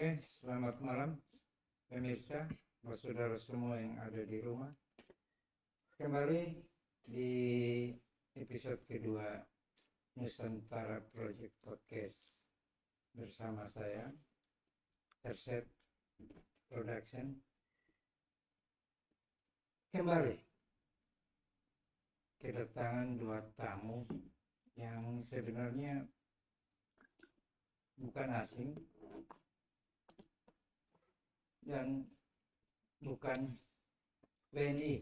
Oke, selamat malam pemirsa, saudara semua yang ada di rumah. Kembali di episode kedua Nusantara Project Podcast bersama saya, Herset Production. Kembali kedatangan dua tamu yang sebenarnya bukan asing dan bukan WNI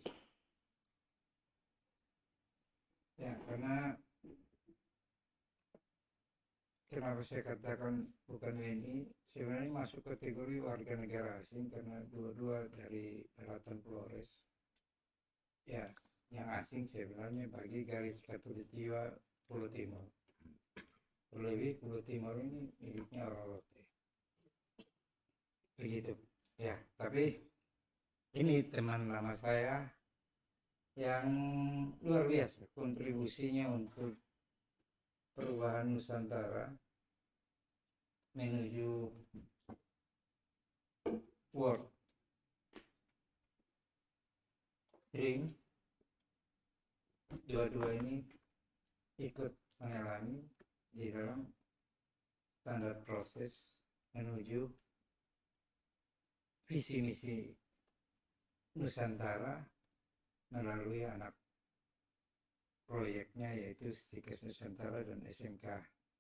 ya, karena kenapa saya katakan bukan WNI, sebenarnya masuk kategori warga negara asing karena dua-dua dari Daratan Flores ya. Yang asing sebenarnya bagi garis khatulistiwa Pulau Timur, terlebih Pulau Timur ini miliknya orang Lote begitu ya. Tapi ini teman lama saya yang luar biasa kontribusinya untuk perubahan Nusantara menuju World Dream. Dua-dua ini ikut mengalami di dalam standar proses menuju visi misi Nusantara melalui anak proyeknya yaitu Stikes Nusantara dan SMK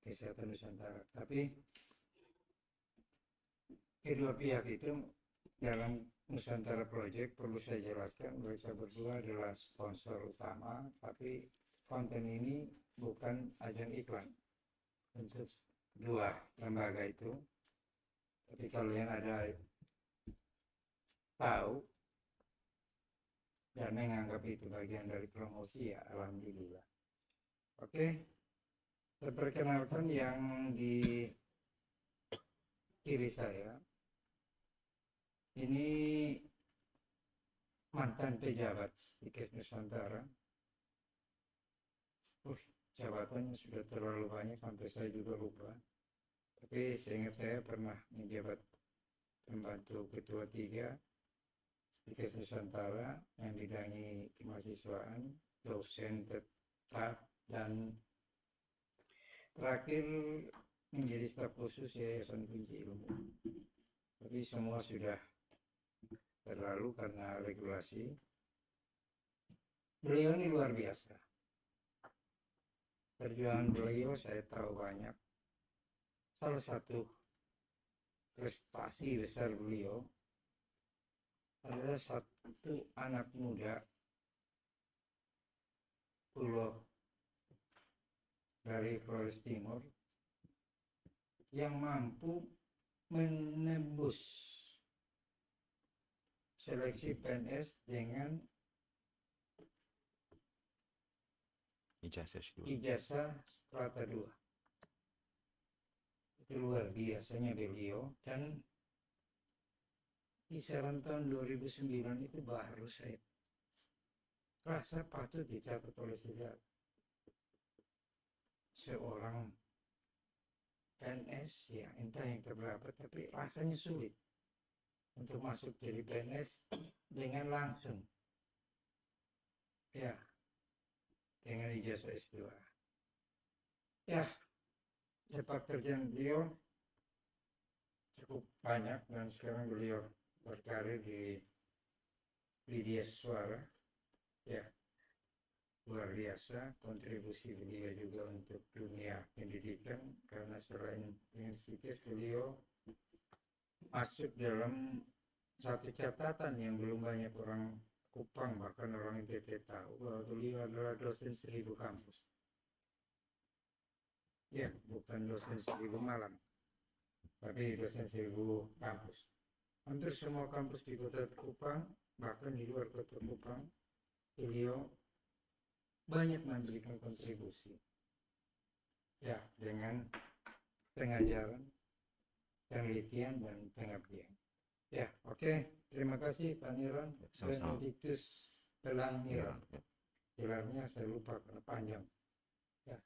Kesehatan Nusantara. Tapi kedua pihak itu dalam Nusantara Project perlu saya jelaskan, mereka berdua adalah sponsor utama, tapi konten ini bukan ajang iklan untuk dua lembaga itu. Tapi kalau yang ada tahu dan menganggap itu bagian dari promosi, ya alhamdulillah. Oke, saya perkenalkan yang di kiri saya ini mantan pejabat Stikes Nusantara. Jabatannya sudah terlalu banyak sampai saya juga lupa. Tapi seingat saya pernah menjabat pembantu ketua 3 Stikes Nusantara yang bidangi kemahasiswaan, dosen tetap, dan terakhir menjadi staf khusus Yayasan Kunci Ilmu. Tapi semua sudah berlalu karena regulasi. Beliau ini luar biasa. Perjuangan beliau saya tahu banyak. Salah satu prestasi besar beliau adalah satu anak muda pulau dari Flores Timur yang mampu menembus seleksi PNS dengan ijazah strata 2. Itu luar biasanya beliau, dan kisaran tahun 2009 itu baru saya rasa patut dicatat oleh sejarah. Seorang PNS ya, entah yang keberapa, tapi rasanya sulit untuk masuk jadi PNS dengan langsung ya, dengan ijazah S2 ya. Sepak terjang beliau cukup banyak dan sekarang beliau berkarir di media suara ya. Luar biasa kontribusi beliau juga untuk dunia pendidikan, karena selain dengan Stikes beliau masuk dalam satu catatan yang belum banyak orang Kupang bahkan orang NTT tahu, bahwa beliau adalah dosen 1000 kampus ya, bukan dosen 1000 malam, tapi dosen 1000 kampus. Hampir semua kampus di kota Kupang, bahkan di luar kota Kupang, beliau banyak memberikan kontribusi ya, dengan pengajaran, penelitian, dan pengabdian ya. Oke, terima kasih Pak Niron Benedictus Pelang Niron. Gelarnya saya lupa karena panjang ya.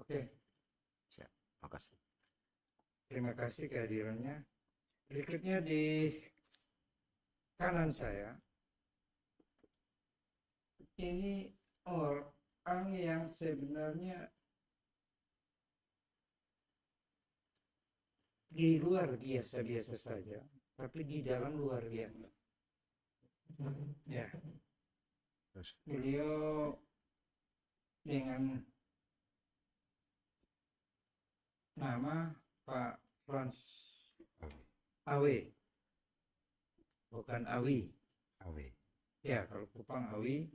Oke, siap, makasih. Terima kasih kehadirannya. Berikutnya di kanan saya, ini orang yang sebenarnya di luar biasa-biasa saja, tapi di dalam luar biasa. Ya, beliau dengan nama Pak Frans Awe, bukan Awi. Ya, kalau Kupang Awi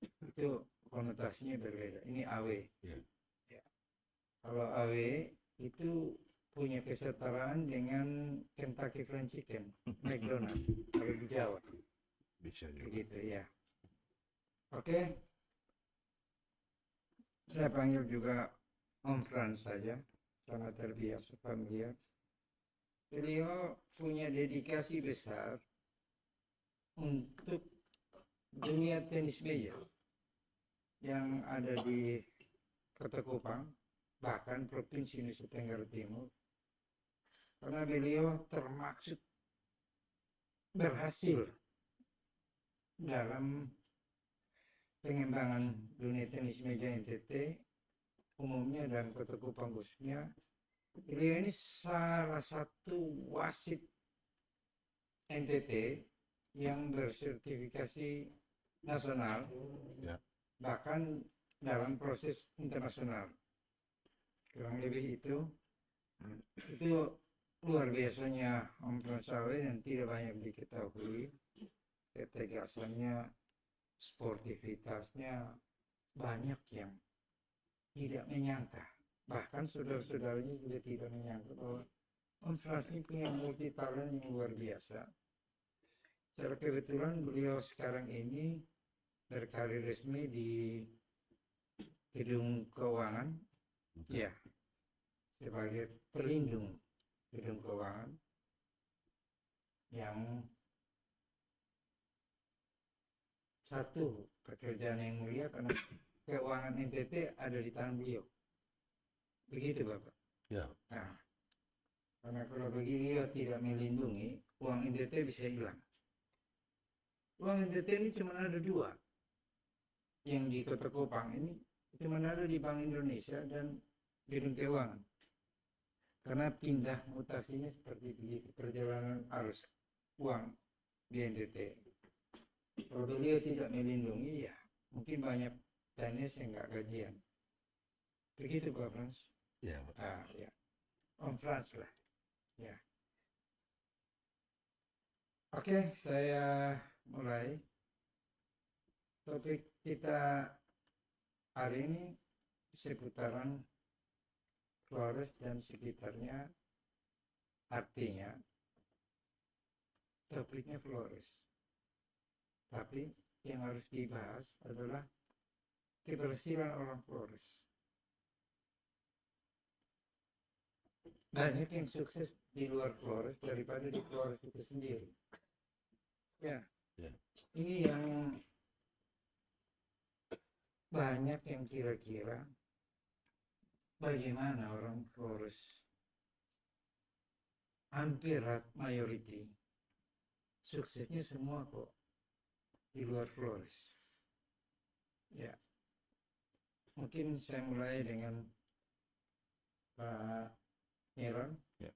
itu konotasinya berbeda. Ini Awe. Ya. Kalau Awe itu punya kesetaraan dengan Kentucky Fried Chicken, McDonald kalau di Jawa. Bisa juga. Begitu ya. Oke. Saya panggil juga Om Frans saja, sangat terbiasa familiar. Beliau punya dedikasi besar untuk dunia tenis meja yang ada di Kota Kupang, bahkan Provinsi Nusa Tenggara Timur. Karena beliau termaksud berhasil dalam pengembangan dunia tenis meja NTT umumnya dan Kota Kupang khususnya. Beliau ini salah satu wasit NTT yang bersertifikasi nasional, Ya. bahkan dalam proses internasional. Kurang lebih itu luar biasanya Om Pransawe yang tidak banyak diketahui. Ketegasannya, sportivitasnya, banyak yang tidak menyangka. Bahkan saudara-saudaranya juga tidak menyangka bahwa Om Frans ini punya multi talent yang luar biasa. Secara kebetulan beliau sekarang ini berkarir resmi di gedung keuangan, ya, sebagai pelindung gedung keuangan yang satu pekerjaan yang mulia karena keuangan NTT ada di tangan beliau. Begitu Bapak. Ya. Nah, karena kalau beliau tidak melindungi, uang NTT bisa hilang. Uang NTT ini cuma ada dua, yang di Kota Kupang ini cuma ada di Bank Indonesia dan gedung keuangan. Karena pindah mutasinya seperti begitu, perjalanan arus uang di NTT. Kalau beliau tidak melindungi, ya mungkin banyak PNS yang nggak gajian. Begitu Pak Frans? Ya. Ya. Om Frans lah. Ya. Oke, saya mulai. Topik kita hari ini seputaran Flores dan sekitarnya, artinya topiknya Flores. Tapi yang harus dibahas adalah keberhasilan orang Flores. Banyak yang sukses di luar Flores daripada di Flores itu sendiri. Ya. Ini yang banyak yang kira-kira bagaimana orang Flores, hampir mayoriti suksesnya semua kok di luar Flores. Ya, mungkin saya mulai dengan Pak Niron. Ya.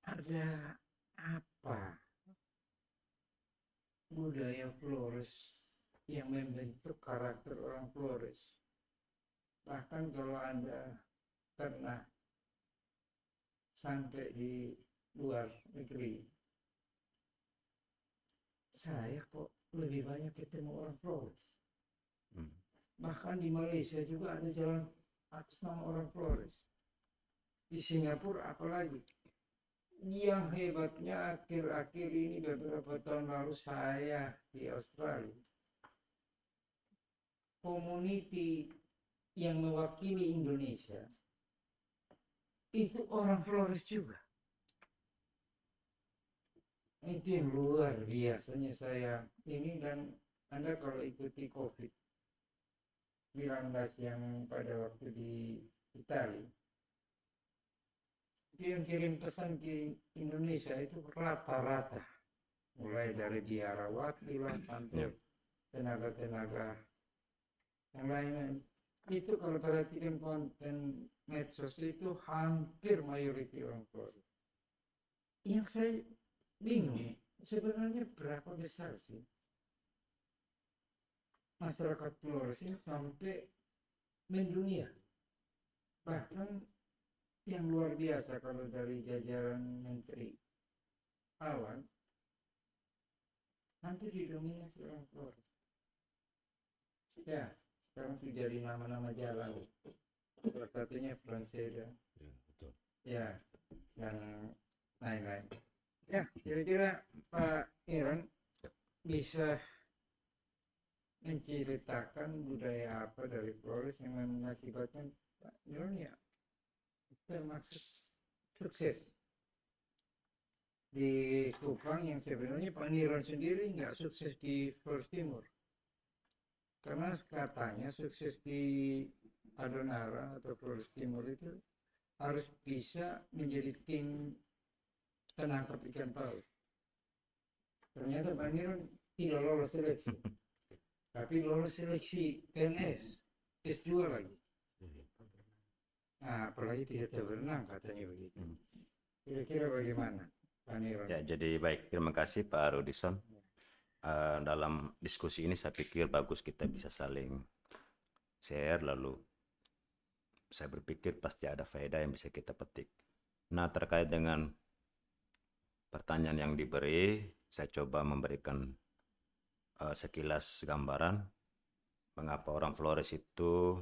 Ada apa budaya Flores yang membentuk karakter orang Flores? Bahkan kalau Anda pernah sampai di luar negeri, saya kok lebih banyak ketemu orang Flores. Bahkan di Malaysia juga ada jalan atas nama orang Flores. Di Singapura apalagi. Yang hebatnya akhir-akhir ini beberapa tahun lalu saya di Australia, community yang mewakili Indonesia itu orang Flores juga. Itu yang luar biasanya saya ini. Dan Anda kalau ikuti COVID-19 yang pada waktu di Italia, Dia yang kirim pesan ke Indonesia itu rata-rata mulai dari biarawati lah sampai tenaga-tenaga yang lain. Itu kalau perhatikan konten medsos itu hampir mayoriti orang Flores. Yang saya bingung sebenarnya berapa besar sih masyarakat Flores ini sampai mendunia. Bahkan yang luar biasa kalau dari jajaran menteri awan hampir didominasi orang Flores. Ya, sekarang sudah jadi nama-nama jalan. Salah satunya Franceda. Ya, betul. Ya, dan lain-lain. Ya, kira-kira Pak Iran bisa menceritakan budaya apa dari Flores yang mengakibatkan Pak Iran ya termasuk sukses di Kupang yang sebenarnya Pak Niron sendiri nggak sukses di Flores Timur karena katanya sukses di Adonara atau Flores Timur itu harus bisa menjadi tim penangkap ikan paus. Ternyata Pak Niron tidak lolos seleksi, tapi lolos seleksi PNS S2 lagi. Nah, apalagi tidak tahu berenang katanya begitu. Kira-kira bagaimana, Pak Niron? Ya, jadi baik. Terima kasih Pak Rudison. Dalam diskusi ini saya pikir bagus kita bisa saling share, lalu saya berpikir pasti ada faedah yang bisa kita petik. Nah, terkait dengan pertanyaan yang diberi, saya coba memberikan sekilas gambaran mengapa orang Flores itu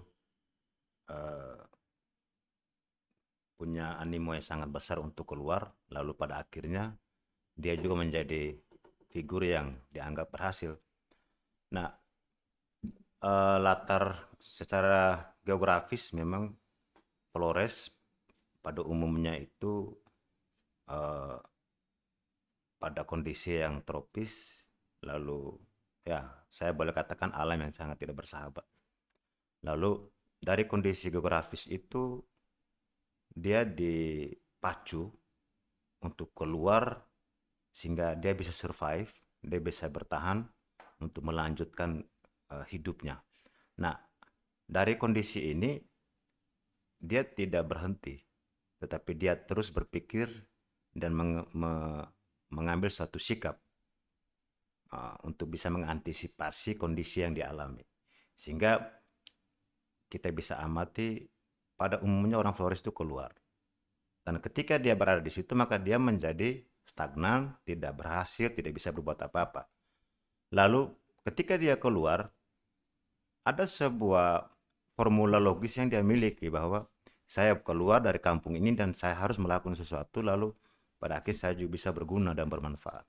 punya animo yang sangat besar untuk keluar, lalu pada akhirnya dia juga menjadi figur yang dianggap berhasil. Nah, latar secara geografis memang Flores pada umumnya itu pada kondisi yang tropis, lalu ya saya boleh katakan alam yang sangat tidak bersahabat. Lalu dari kondisi geografis itu dia dipacu untuk keluar sehingga dia bisa survive, dia bisa bertahan untuk melanjutkan hidupnya. Nah, dari kondisi ini dia tidak berhenti, tetapi dia terus berpikir dan mengambil suatu sikap untuk bisa mengantisipasi kondisi yang dialami. Sehingga kita bisa amati pada umumnya orang Flores itu keluar. Dan ketika dia berada di situ maka dia menjadi stagnan, tidak berhasil, tidak bisa berbuat apa-apa. Lalu ketika dia keluar, ada sebuah formula logis yang dia miliki bahwa saya keluar dari kampung ini dan saya harus melakukan sesuatu, lalu pada akhirnya saya juga bisa berguna dan bermanfaat.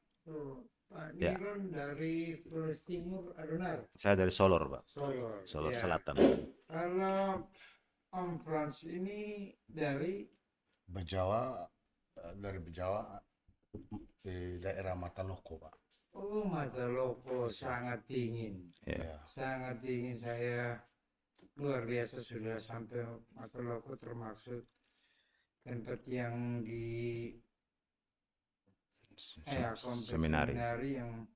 Pak Ya. Niron dari Flores Timur, Adonara. Saya dari Solor, Pak. Ya. Solor Selatan. Kalau Om Frans ini dari Bejawa, dari Bejawa di daerah Mataloko, Pak. Mataloko, sangat dingin. Ya. Sangat dingin. Saya luar biasa sudah sampai Mataloko, termasuk tempat yang di kompleks Seminari. yang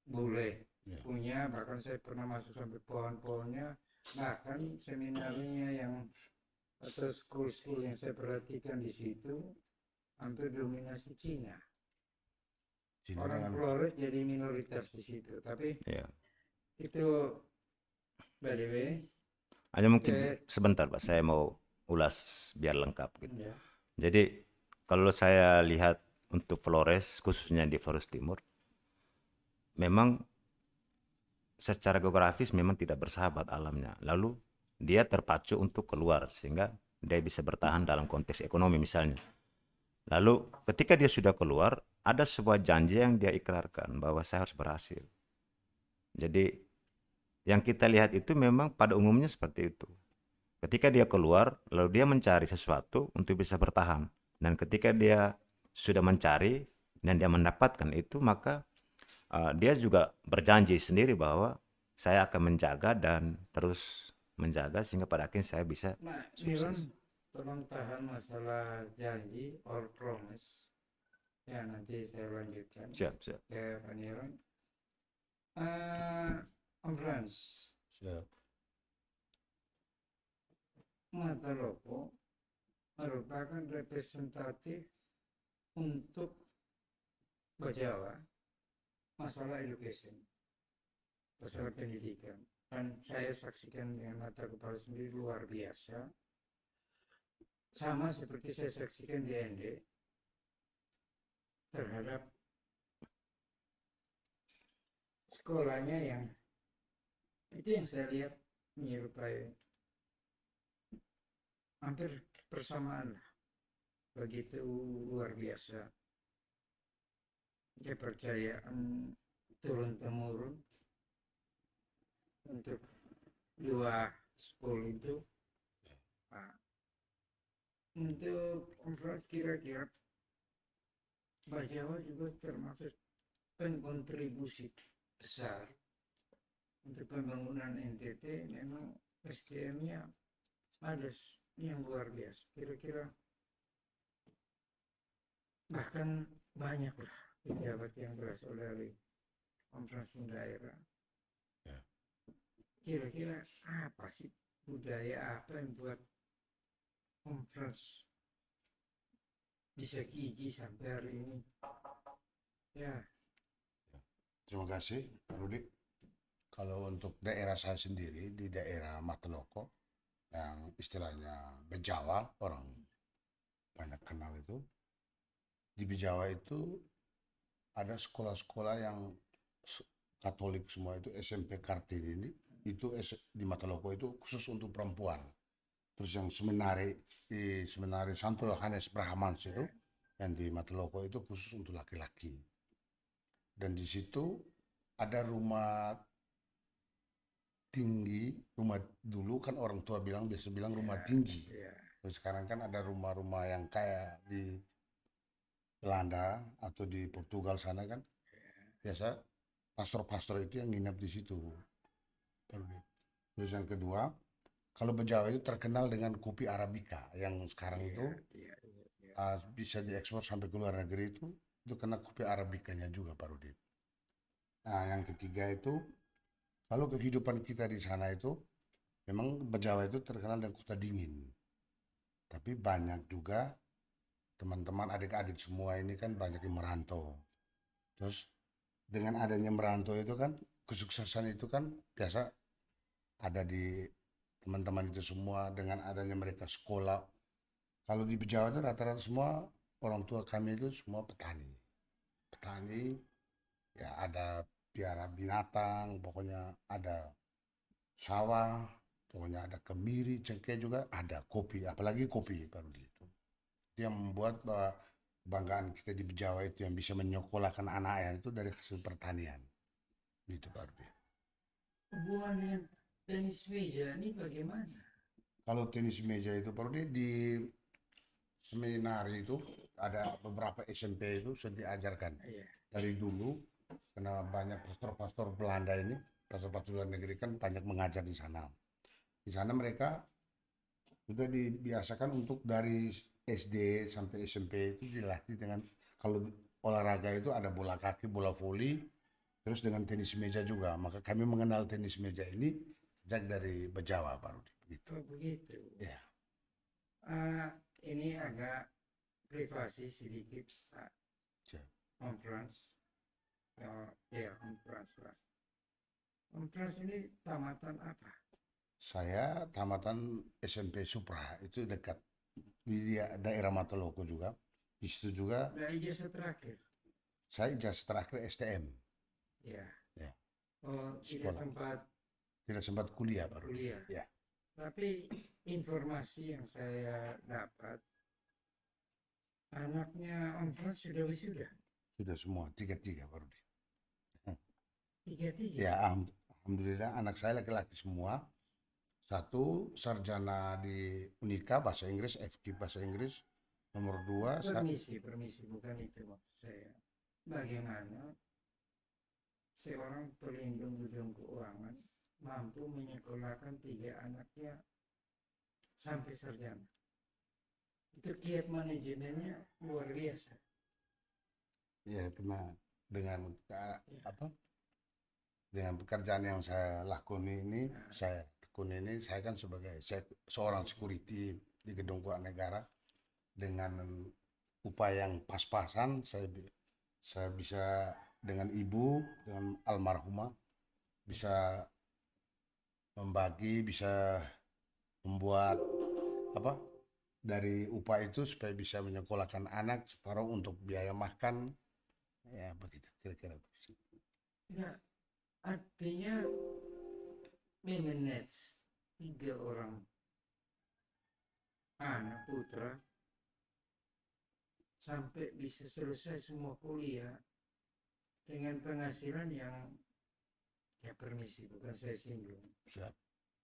boleh Ya. punya, bahkan saya pernah masuk sampai pohon-pohonnya. Bahkan seminarinya yang atau school yang saya perhatikan di situ hampir dominasi Cina. Cina Orang dengan Flores jadi minoritas di situ, tapi Ya. itu by the way. Hanya mungkin sebentar Pak, saya mau ulas biar lengkap gitu. Ya. Jadi kalau saya lihat untuk Flores, khususnya di Flores Timur, memang secara geografis memang tidak bersahabat alamnya. Lalu dia terpacu untuk keluar sehingga dia bisa bertahan dalam konteks ekonomi misalnya. Lalu ketika dia sudah keluar, ada sebuah janji yang dia ikrarkan bahwa saya harus berhasil. Jadi yang kita lihat itu memang pada umumnya seperti itu. Ketika dia keluar, lalu dia mencari sesuatu untuk bisa bertahan. Dan ketika dia sudah mencari dan dia mendapatkan itu, maka dia juga berjanji sendiri bahwa saya akan menjaga dan terus menjaga sehingga pada akhirnya saya bisa Niron, tolong tahan masalah janji or promise. Ya, nanti saya lanjutkan Siap, siap. ke Pak Niron. Om Frans, Siap. Mataloko merupakan representatif untuk Bajawa masalah education, masalah pendidikan. Dan saya saksikan dengan mata kepala sendiri luar biasa. Sama seperti saya saksikan di ND terhadap sekolahnya yang itu yang saya lihat menyerupai hampir persamaan lah. Begitu luar biasa kepercayaan turun-temurun untuk dua sekolah itu. Nah, untuk kira-kira Bajawa juga termasuk penkontribusi besar untuk pembangunan NTT. Memang SDM-nya ada yang luar biasa. Kira-kira bahkan banyak lah pejabat yang berasal dari konferensi daerah. Ya. Kira-kira apa sih budaya apa yang buat konferensi bisa gigi sampai hari ini? Ya, Terima kasih, Pak Rudi. Kalau untuk daerah saya sendiri, di daerah Mataloko, yang istilahnya Bejawa, orang banyak kenal itu. Di Bejawa itu ada sekolah-sekolah yang Katolik semua itu, SMP Kartini ini, itu di Mataloko itu khusus untuk perempuan. Terus yang di seminari Santo Yohanes Brahmans itu, yang di Mataloko itu khusus untuk laki-laki. Dan di situ ada rumah tinggi, rumah dulu kan orang tua biasa bilang rumah tinggi. ya, Terus sekarang kan ada rumah-rumah yang kayak di Belanda atau di Portugal sana kan. Biasa pastor-pastor itu yang nginap di situ. Terus yang kedua, kalau Bejawa itu terkenal dengan kopi Arabica yang sekarang itu bisa diekspor sampai ke luar negeri itu kena kopi Arabicanya juga, Pak Rudi. Nah, yang ketiga itu, kalau kehidupan kita di sana itu, memang Bejawa itu terkenal dengan kota dingin. Tapi banyak juga teman-teman adik-adik semua ini kan banyak yang merantau. Terus dengan adanya merantau itu kan, kesuksesan itu kan biasa ada di teman-teman itu semua dengan adanya mereka sekolah. Kalau di Bejawa itu rata-rata semua orang tua kami itu semua petani. Petani, ya ada piara binatang, pokoknya ada sawah, pokoknya ada kemiri, cengkeh juga, ada kopi, apalagi kopi baru itu. Itu yang membuat kebanggaan kita di Bejawa itu yang bisa menyekolahkan anaknya itu dari hasil pertanian. Gitu Pak Rudi. hubungan dengan tenis meja ini bagaimana? Kalau tenis meja itu Pak Rudi di seminar itu ada beberapa SMP itu sudah diajarkan Iya, dari dulu karena banyak pastor-pastor Belanda ini, pastor-pastor luar negeri kan banyak mengajar di sana. Di sana mereka sudah dibiasakan untuk dari SD sampai SMP itu dilatih dengan kalau olahraga itu ada bola kaki, bola voli, terus dengan tenis meja juga. Maka kami mengenal tenis meja ini sejak dari Bejawa, Pak Rudi. Begitu. oh begitu. Ya. Ini agak privasi sedikit, Pak Siap. Om Frans. Ya, Om Frans, Pak. Om Frans ini tamatan apa? Saya tamatan SMP Supra itu dekat di daerah Mataloko juga. Di situ juga Udah ijazah terakhir. saya ijazah terakhir STM. Ya. Ya. Oh, tidak Sekolah. sempat Tidak sempat kuliah baru. kuliah. Ya. Tapi informasi yang saya dapat, anaknya Om Frans sudah wisuda. Sudah semua tiga baru. Tiga-tiga. Ya, alhamdulillah anak saya laki-laki semua. Satu sarjana di Unika bahasa Inggris, FK bahasa Inggris. Nomor dua, Permisi, bukan itu maksud saya. Bagaimana seorang pelindung ujung keuangan mampu menyekolahkan 3 anaknya sampai sarjana? itu kiat manajemennya luar biasa. Ya, karena dengan apa? Dengan pekerjaan yang saya lakoni ini, saya tekuni ini, saya kan saya seorang security di gedung keuangan negara. Dengan upaya yang pas-pasan, saya bisa dengan ibu, dengan almarhumah, bisa membagi, bisa membuat apa dari upah itu supaya bisa menyekolahkan anak, separuh untuk biaya makan, ya begitu kira-kira. Ya, artinya memanage 3 orang anak putra sampai bisa selesai semua kuliah dengan penghasilan yang, ya permisi bukan saya singgung, Siap.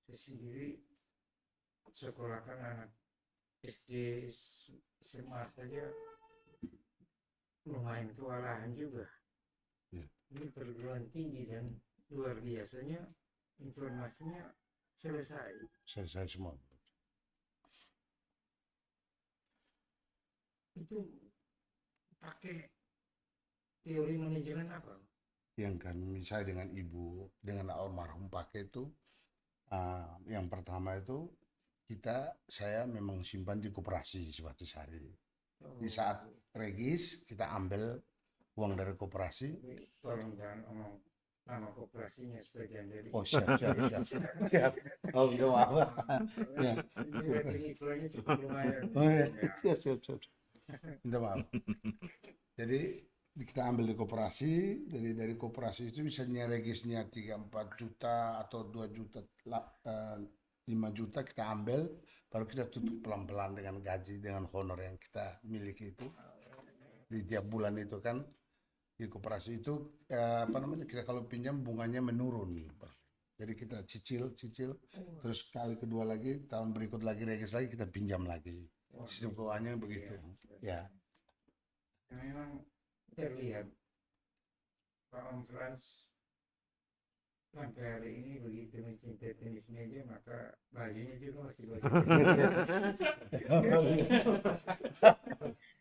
saya sendiri sekolahkan anak SD SMA saja lumayan kewalahan juga. Ya. Ini perguruan tinggi dan luar biasanya informasinya selesai Semua. itu pakai teori manajemen apa? Yang kami saya dengan ibu, dengan almarhum pakai itu, yang pertama itu saya memang simpan di koperasi Seperti Sari. Di saat regis kita ambil uang dari koperasi. Tolong jangan omong nama koperasinya sebagian dari. Oh siap. Oh enggak apa. Ya. Iklannya cukup lumayan. Oh ya, siap. Minta maaf. Jadi kita ambil di koperasi, jadi dari koperasi itu misalnya regisnya 3-4 juta atau 2 juta, 5 juta kita ambil, baru kita tutup pelan-pelan dengan gaji, dengan honor yang kita miliki itu. Di tiap bulan itu kan, di koperasi itu, kita kalau pinjam bunganya menurun. Jadi kita cicil, terus kali kedua lagi, tahun berikut lagi regis lagi, kita pinjam lagi. Sistem keuangannya begitu. Ya. Memang terlihat Pak Om Frans sampai hari ini begitu mencintai tenis meja, maka bajunya juga masih baju.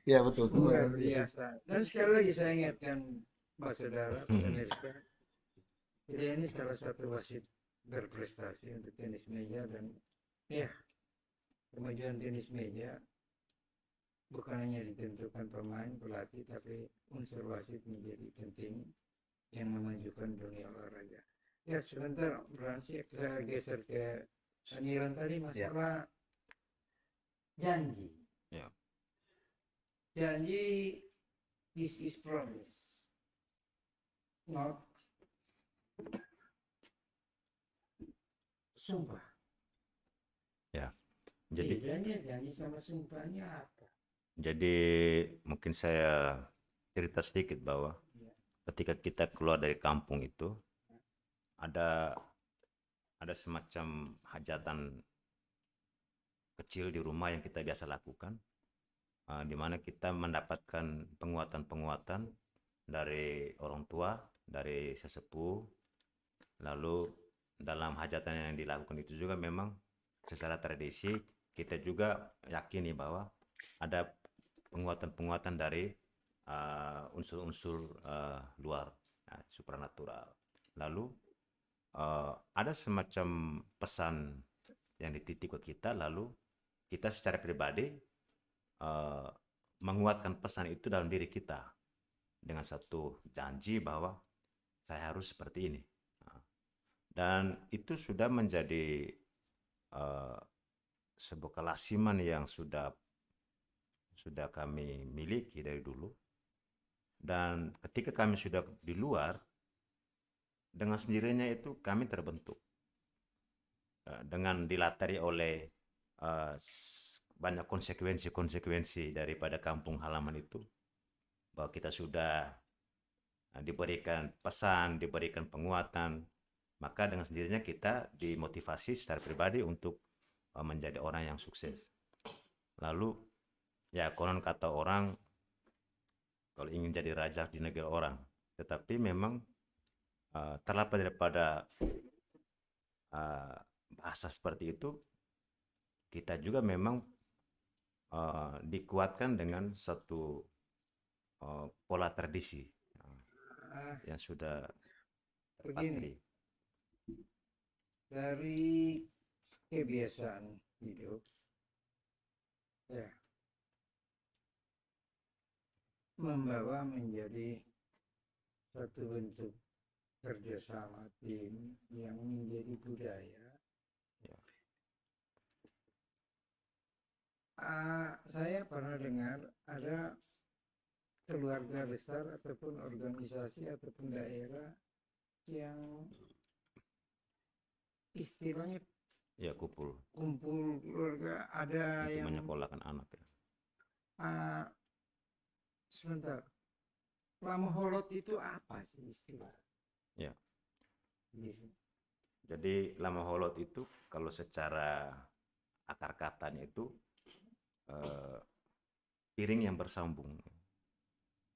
Ya betul. Luar biasa. Dan sekali lagi saya ingatkan Pak Saudara, pemirsa, dia ini salah satu wasit berprestasi untuk tenis meja, dan ya kemajuan tenis meja bukan hanya ditentukan pemain, pelatih, tapi unsur wasit menjadi penting yang memajukan dunia olahraga. Ya sebentar, berhasil kita geser ke Saniran tadi masalah janji. Ya. Janji, this is promise, not sumpah. Ya. Jadi bedanya janji sama sumpahnya apa? Jadi mungkin saya cerita sedikit bahwa ketika kita keluar dari kampung itu ada semacam hajatan kecil di rumah yang kita biasa lakukan, di mana kita mendapatkan penguatan-penguatan dari orang tua, dari sesepuh. Lalu dalam hajatan yang dilakukan itu juga memang secara tradisi kita juga yakini bahwa ada penguatan-penguatan dari unsur-unsur luar, supranatural. Lalu ada semacam pesan yang dititip ke kita, lalu kita secara pribadi menguatkan pesan itu dalam diri kita dengan satu janji bahwa saya harus seperti ini. Dan itu sudah menjadi sebuah kelasiman yang sudah kami miliki dari dulu. Dan ketika kami sudah di luar, dengan sendirinya itu kami terbentuk. Dengan dilatari oleh banyak konsekuensi daripada kampung halaman itu, bahwa kita sudah diberikan pesan, diberikan penguatan, maka dengan sendirinya kita dimotivasi secara pribadi untuk menjadi orang yang sukses. Lalu ya konon kata orang kalau ingin jadi raja di negeri orang, tetapi memang terlepas daripada bahasa seperti itu, kita juga memang dikuatkan dengan satu pola tradisi Ah, yang sudah begini, terpatri. dari kebiasaan hidup, ya, membawa menjadi satu bentuk kerjasama tim yang menjadi budaya. Ya. Saya pernah dengar ada keluarga besar ataupun organisasi ataupun daerah yang istilahnya Ya, kumpul kumpul keluarga, ada untuk yang menyekolahkan anak ya. ah, sebentar, lama holot itu apa sih istilah? Ya. Gitu. Jadi lama holot itu kalau secara akar katanya itu eh, piring yang bersambung.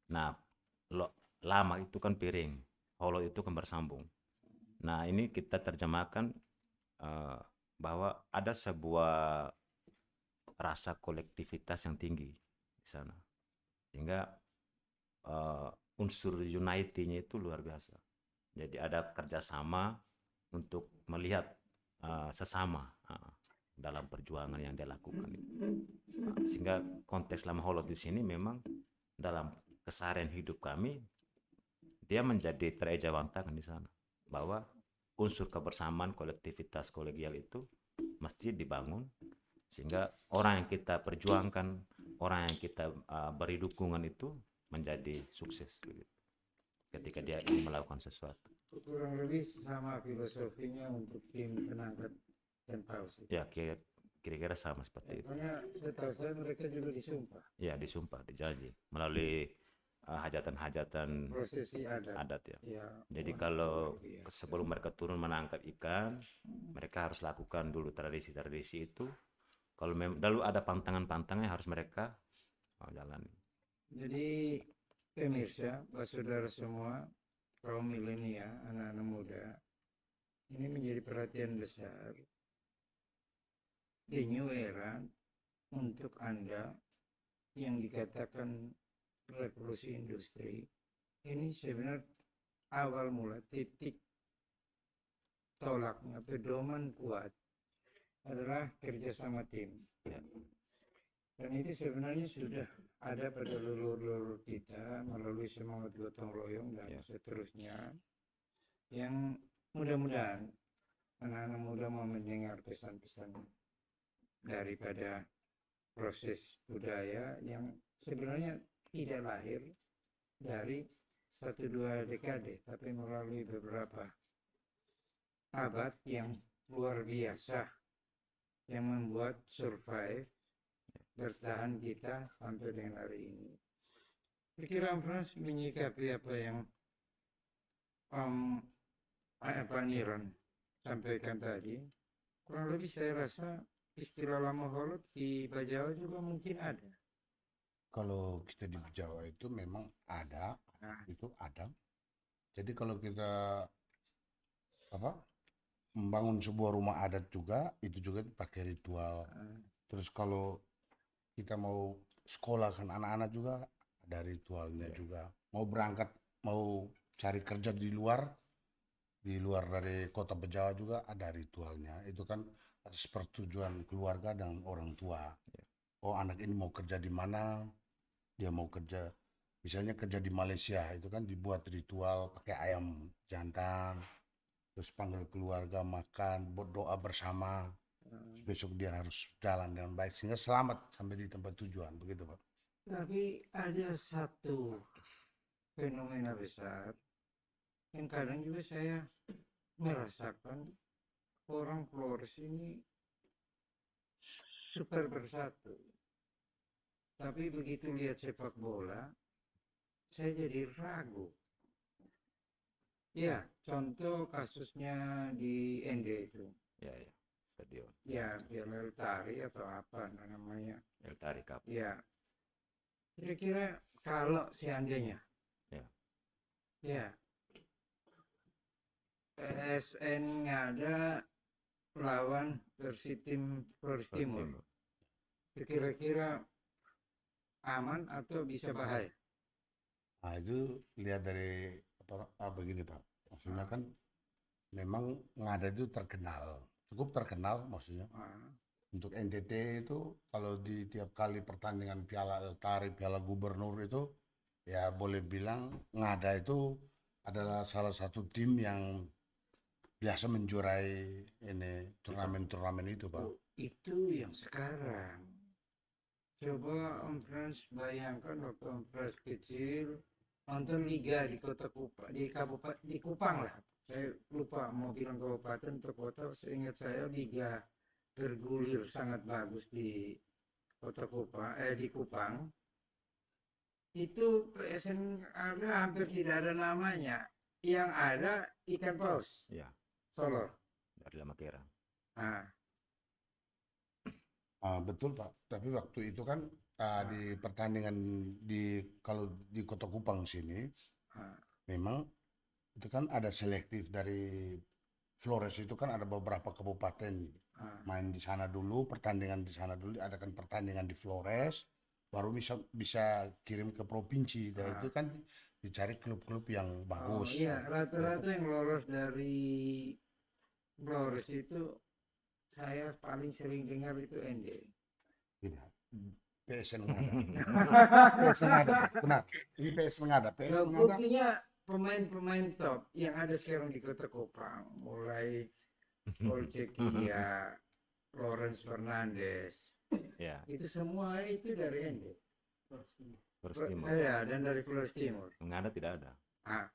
Nah, lama itu kan piring, holot itu kan bersambung. Nah, ini kita terjemahkan eh, bahwa ada sebuah rasa kolektivitas yang tinggi di sana, sehingga unsur unity-nya itu luar biasa. Jadi ada kerjasama untuk melihat sesama dalam perjuangan yang dia lakukan. Sehingga konteks lama holot di sini memang dalam keseharian hidup kami dia menjadi terejawantakan di sana, bahwa unsur kebersamaan, kolektivitas, kolegial itu mesti dibangun sehingga orang yang kita perjuangkan, orang yang kita beri dukungan itu menjadi sukses begitu, ketika dia ingin melakukan sesuatu. Kurang lebih sama filosofinya untuk tim penangkap dan paus. Ya, kira-kira sama seperti itu. Karena setahu saya mereka juga disumpah. Ya, disumpah, dijanji melalui hajatan-hajatan Prosesi adat ya. Ya, Jadi wah, kalau luar biasa. sebelum mereka turun menangkap ikan, mereka harus lakukan dulu tradisi-tradisi itu. Kalau lalu ada pantangan-pantangan yang harus mereka jalani. Jadi pemirsa, saudara semua, kaum milenial, anak-anak muda, ini menjadi perhatian besar di new era untuk Anda yang dikatakan revolusi industri. Ini sebenarnya awal mula titik tolaknya, pedoman kuat adalah kerjasama tim. Ya. Dan itu sebenarnya sudah ada pada leluhur kita melalui semangat gotong royong dan seterusnya, yang mudah-mudahan anak-anak muda mau mendengar pesan-pesan daripada proses budaya yang sebenarnya tidak lahir dari 1-2 dekade, tapi melalui beberapa abad yang luar biasa yang membuat survive bertahan kita sampai dengan hari ini. Kira-kira Frans menyikapi apa yang Pak Niron sampaikan tadi? Kurang lebih saya rasa istilah lama holot di Bajawa juga mungkin ada. Kalau kita di Jawa itu memang ada, itu ada. Jadi kalau kita membangun sebuah rumah adat juga, itu juga pakai ritual. Terus kalau kita mau sekolahkan anak-anak juga ada ritualnya juga. Mau berangkat, mau cari kerja di luar dari kota Bejawa juga ada ritualnya. Itu kan atas persetujuan keluarga dan orang tua. Oh, anak ini mau kerja di mana, dia mau kerja, misalnya kerja di Malaysia, itu kan dibuat ritual pakai ayam jantan, terus panggil keluarga makan, berdoa bersama, besok dia harus jalan dengan baik sehingga selamat sampai di tempat tujuan, begitu Pak. Tapi ada satu fenomena besar yang kadang juga saya merasakan orang Flores ini super bersatu. Tapi begitu lihat sepak bola, saya jadi ragu. Ya, contoh kasusnya di ND itu. Ya, stadion. Ya, Piala Tari atau apa namanya. Tari Cup. Ya, kira-kira kalau seandainya, ya, PSN ada lawan Persib Flores Timur. kira-kira aman atau bisa bahaya? Nah, itu lihat dari begini Pak. Maksudnya kan memang Ngada itu terkenal, cukup terkenal maksudnya. Ah, Untuk NTT itu kalau di tiap kali pertandingan Piala Eltari, Piala Gubernur itu ya boleh bilang Ngada itu adalah salah satu tim yang biasa menjuarai ini turnamen-turnamen itu Pak. itu yang sekarang. Coba Om Frans bayangkan waktu Om Frans kecil nonton liga di kota Kupang, di kabupaten di Kupang lah. Saya lupa mau bilang kabupaten atau kota. Seingat saya liga bergulir sangat bagus di kota Kupang, di Kupang. Itu PSN ada hampir tidak ada namanya. Yang ada ikan paus, Ya, Solo. dari Lama Kira. Nah, Betul Pak, tapi waktu itu kan di pertandingan kalau di Kota Kupang sini ah, memang itu kan ada selektif dari Flores itu kan ada beberapa kabupaten ah, main di sana dulu, pertandingan di sana dulu, adakan pertandingan di Flores, baru bisa kirim ke provinsi. Dan itu kan dicari klub-klub yang oh bagus. iya, rata-rata yang lolos dari Flores itu saya paling sering dengar itu ND. Tidak. PSN Ngada. PSN Ngada, Pak. Benar. Ini PSN Ngada. Loh, PSN Ngada. buktinya pemain-pemain top yang ada sekarang di Kota Kupang, mulai Polcekia, Lawrence Fernandez, Ya, itu semua itu dari ND. Flores Timur. Ya, dan dari Flores Timur. Ngada tidak ada. Ah,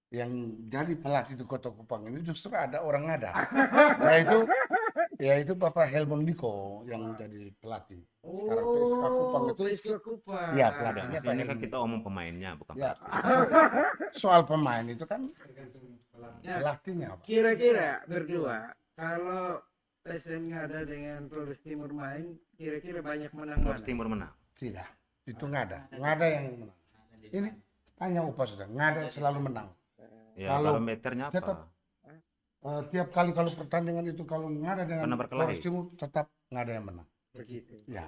Yang jadi pelatih di Kota Kupang ini justru ada orang Ngada. Yaitu Bapak Helmon Niko yang jadi pelatih. Sekarang PSK Kupang itu PSK Kupang. Iya, Ada. pelatihnya Pak Maksudnya kan Helmon kita Niko. omong pemainnya, bukan Ya, pelatih. soal pemain itu kan Ya, pelatihnya Pak. kira-kira berdua, kalau SM ada dengan Flores Timur main, kira-kira banyak menang Flores mana? Timur menang. Tidak, itu Ngada. Ngada yang menang. Ini tanya Upa saja, Ngada selalu menang. Ya, Kalau barometernya apa? tetap tiap kali kalau pertandingan itu kalau Ngada dengan Pernah berkelahi? Flores Timur tetap Ngada yang menang. Begitu. Ya,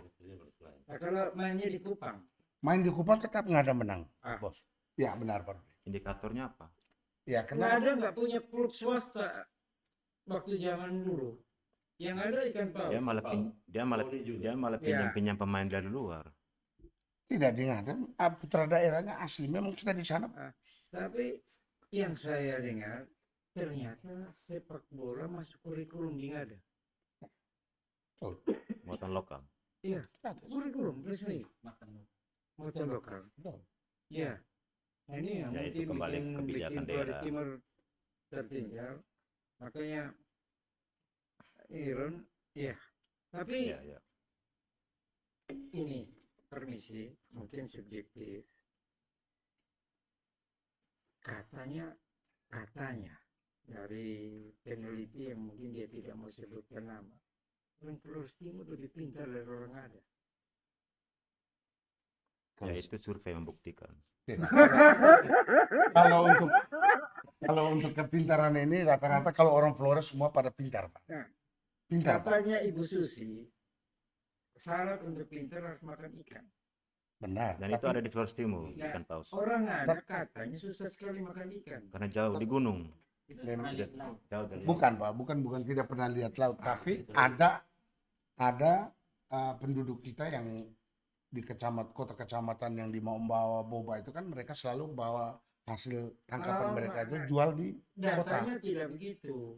Nah, kalau mainnya di Kupang, main di Kupang tetap Ngada menang, Ah. Bos. Ya, benar Pak. Indikatornya apa? Ya, nggak kenapa? ada nggak punya klub swasta waktu zaman dulu. Yang ada ikan paus. Dia malah Ya. pinjam-pinjam pemain dari luar. Tidak di Ngada, putra daerahnya asli. Memang kita di sana. Tapi yang saya dengar, ternyata sepak bola masuk kurikulum di ada. Betul. Muatan lokal. Iya, kurikulum resmi. Muatan lokal. Betul. Iya. Nah, ini yang Ya, itu mungkin kembali bikin kebijakan Flores daerah. Timur tertinggal. Makanya Iron, ya. Tapi Ya, ya. ini permisi, mungkin subjektif. Katanya dari peneliti yang mungkin dia tidak mau sebutkan nama, orang Flores Timur lebih pintar dari orang ada. Ya, itu survei membuktikan. Tidak. Kalau untuk kepintaran ini rata-rata kalau orang Flores semua pada pintar, Pak. Nah, Pintar, Pak. katanya Ibu Susi, syarat untuk pintar harus makan ikan. Benar. Dan itu Tapi ada di Flores Timur, Ya, ikan paus. orang ada katanya susah sekali makan ikan. Karena jauh di gunung. memang Jauh dari bukan, Pak. Bukan tidak pernah lihat laut. Tapi ada penduduk kita yang di kota kecamatan yang di membawa boba itu kan mereka selalu bawa hasil tangkapan Oh, mereka itu nah, jual di kota. Datanya tidak begitu.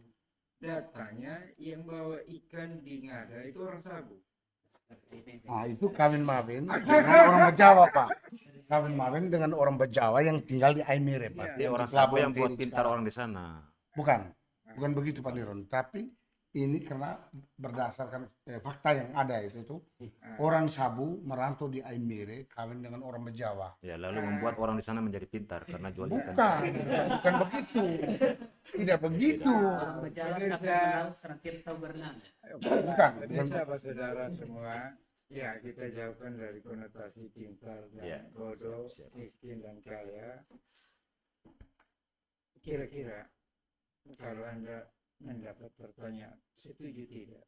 Datanya yang bawa ikan di Ngada itu orang Sabu. Nah, itu kawin mawin dengan orang Bejawa, Pak. Kawin mawin dengan orang Bejawa yang tinggal di Aimere, Pak. Jadi Yang orang di Sabu Pelabuhan yang buat Feri pintar sekarang. orang di sana. Bukan begitu Pak Niron. Tapi ini karena berdasarkan fakta yang ada itu tuh orang Sabu merantau di Aimere kawin dengan orang Bejawa. Ya, lalu membuat orang di sana menjadi pintar karena jual ikan. Bukan begitu. Tidak begitu. Bukan. Pemirsa Pak Saudara semua, ya kita jauhkan dari konotasi pintar dan Ya, bodoh, siap. miskin dan kaya. Kira-kira kalau Anda mendapat pertanyaan, setuju tidak?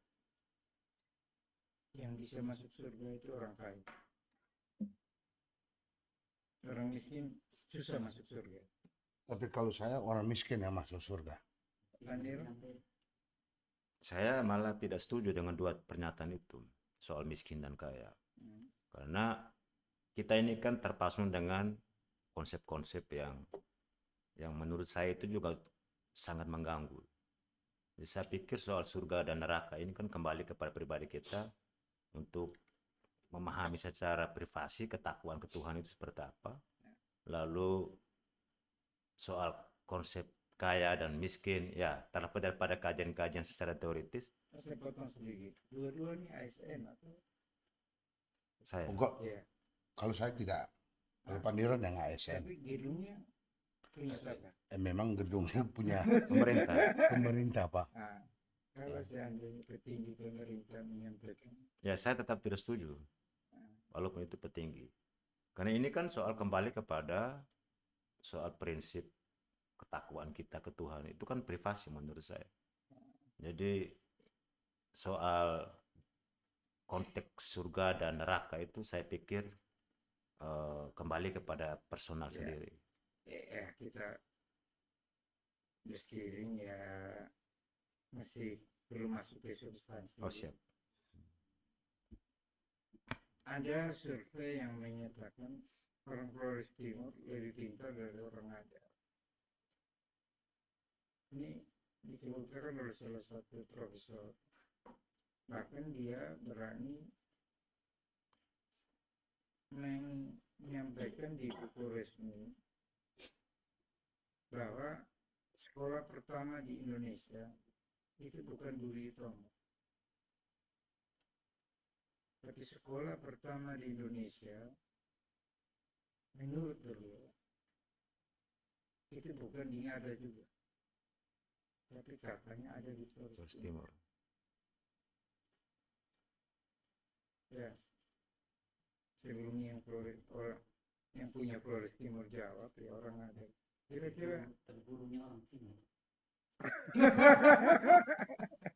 yang bisa masuk surga itu orang kaya. Orang miskin susah masuk surga. Tapi kalau saya orang miskin yang masuk surga. Lanir, Saya malah tidak setuju dengan dua pernyataan itu soal miskin dan kaya. Karena kita ini kan terpasung dengan konsep-konsep yang menurut saya itu juga sangat mengganggu. Jadi saya pikir soal surga dan neraka ini kan kembali kepada pribadi kita untuk memahami secara privasi ketakwaan ke Tuhan itu seperti apa. Lalu soal konsep kaya dan miskin, ya terlepas daripada kajian-kajian secara teoritis, saya potong sedikit. Dua-dua ini ASN atau saya Enggak, ya? kalau saya tidak. Kalau Pandiran yang ASN. Tapi gedungnya punya siapa? Memang gedungnya punya pemerintah. pemerintah, Pak. Nah, kalau seandainya petinggi pemerintah menyampaikan, Ya saya tetap tidak setuju, walaupun itu petinggi. Karena ini kan soal kembali kepada soal prinsip ketakwaan kita ke Tuhan, itu kan privasi menurut saya. Jadi soal konteks surga dan neraka itu saya pikir kembali kepada personal Ya. sendiri. Kita sekiring ya masih belum masuk ke substansi. Oh siap. Ada survei yang menyatakan orang Flores Timur lebih pintar dari orang Ada. Ini dikeluarkan oleh salah satu profesor. Bahkan dia berani menyampaikan di buku resmi bahwa sekolah pertama di Indonesia itu bukan Budi Utomo, tapi sekolah pertama di Indonesia menurut beliau itu bukan di Ngada juga, tapi katanya ada di Flores Flores Timur. Timur. Ya, sebelumnya yang punya Flores Timur jawab ya orang ada. Kira-kira terburunya orang timur.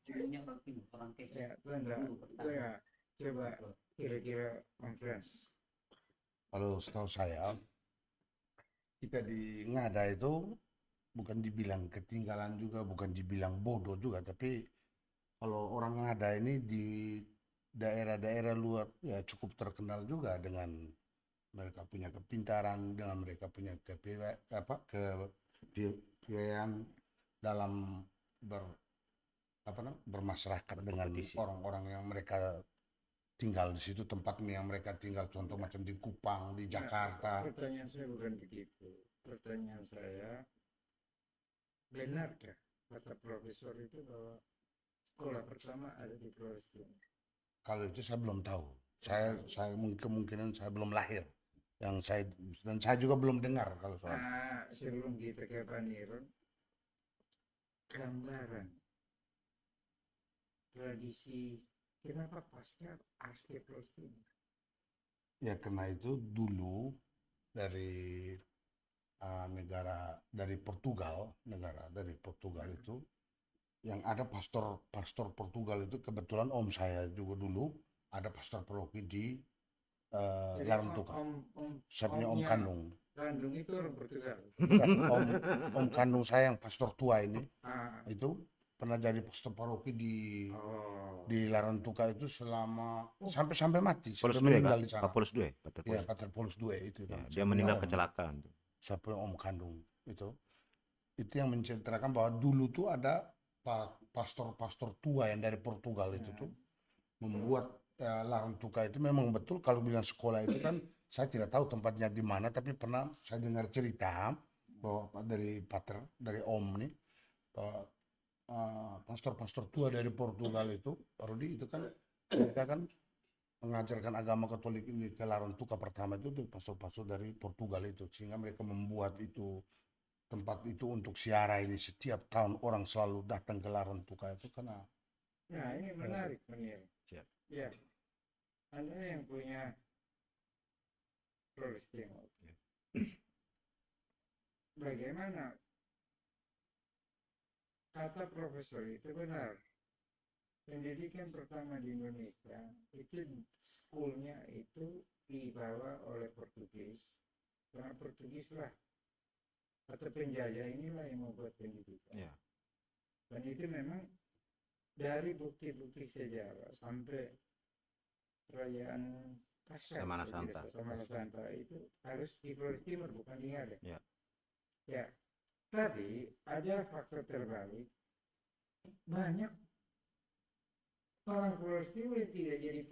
Terburunya orang timur, orang kaya. ya tanda ya coba kira-kira conference. Kalau setahu saya, kita di Ngada itu bukan dibilang ketinggalan juga, bukan dibilang bodoh juga, tapi kalau orang Ngada ini di daerah-daerah luar ya cukup terkenal juga dengan mereka punya kepintaran, dengan mereka punya kepiawaian dalam bermasyarakat dengan Berkompetisi. orang-orang yang mereka tinggal di situ, tempatnya yang mereka tinggal, contoh macam di Kupang, di Jakarta. Pertanyaan saya bukan begitu. Pertanyaan saya, benarkah kata profesor itu bahwa sekolah pertama ada di Flores Timur? Kalau itu saya belum tahu. Saya kemungkinan saya belum lahir. Dan saya juga belum dengar kalau soal. Nah, sebelum kita ke Panirun, gambaran tradisi kenapa pasca asli Flores Timur? Ya karena itu dulu dari dari Portugal itu yang ada pastor Portugal itu, kebetulan om saya juga dulu ada pastor paroki di Larantuka. Saya punya om kandung. Kandung itu orang Portugal. Bukan, om kandung saya yang pastor tua ini Ah, itu pernah jadi pastor paroki oh, di Larantuka itu selama sampai mati, Paulus sampai II meninggal Kak? di sana. Pak Paulus II, Pater Ya, Paulus. Pater Paulus II itu Ya, kan. dia meninggal kecelakaan. Saya punya om kandung itu yang menceritakan bahwa dulu tuh ada pastor tua yang dari Portugal itu tuh membuat Larantuka itu memang betul. Kalau bilang sekolah itu kan saya tidak tahu tempatnya di mana, tapi pernah saya dengar cerita bahwa dari om nih, pastor tua dari Portugal itu, Parodi itu kan mereka kan mengajarkan agama Katolik ini ke Larantuka pertama itu tuh pastor-pastor dari Portugal itu, sehingga mereka membuat itu tempat itu untuk siara ini. Setiap tahun orang selalu datang ke Larantuka itu karena nah ini menarik Menir. Siap. Ya, Anda yang punya Flores Timur. Bagaimana kata profesor itu benar pendidikan pertama di Indonesia itu schoolnya itu dibawa oleh Portugis, karena Portugis lah atau penjajah inilah yang membuat pendidikan. Ya. Dan itu memang dari bukti-bukti sejarah sampai perayaan Paskah, Semana Santa. Semana Santa itu harus di Flores Timur, bukan di Ngada. Ya. Ya, tapi ada faktor terbalik. Banyak orang Flores Timur yang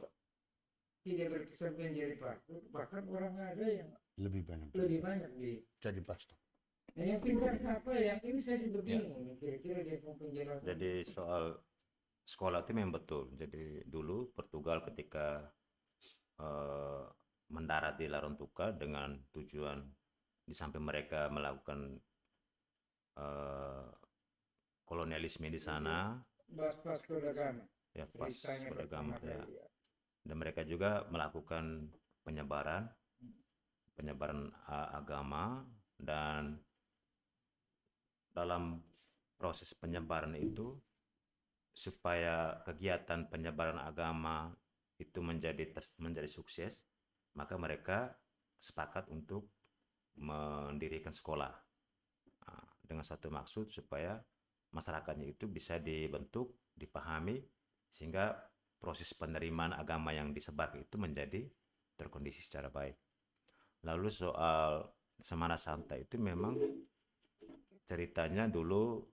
tidak berkesempatan jadi pastor, bahkan orang Ngada yang Lebih banyak. lebih banyak di. Jadi pastor. Nah, yang pintar apa ya? Ini saya juga bingung nih, kira-kira dia mau penjelasan. Jadi soal sekolah itu memang betul. Jadi dulu Portugal ketika mendarat di Larantuka dengan tujuan di samping mereka melakukan kolonialisme di sana, Vasco da Gama. ya Ceritanya Vasco da Gama, pertama ya. kali, ya. Dan mereka juga melakukan penyebaran agama, dan dalam proses penyebaran itu supaya kegiatan penyebaran agama itu menjadi sukses, maka mereka sepakat untuk mendirikan sekolah dengan satu maksud supaya masyarakatnya itu bisa dibentuk, dipahami, sehingga proses penerimaan agama yang disebar itu menjadi terkondisi secara baik. Lalu soal Semana Santa itu memang ceritanya dulu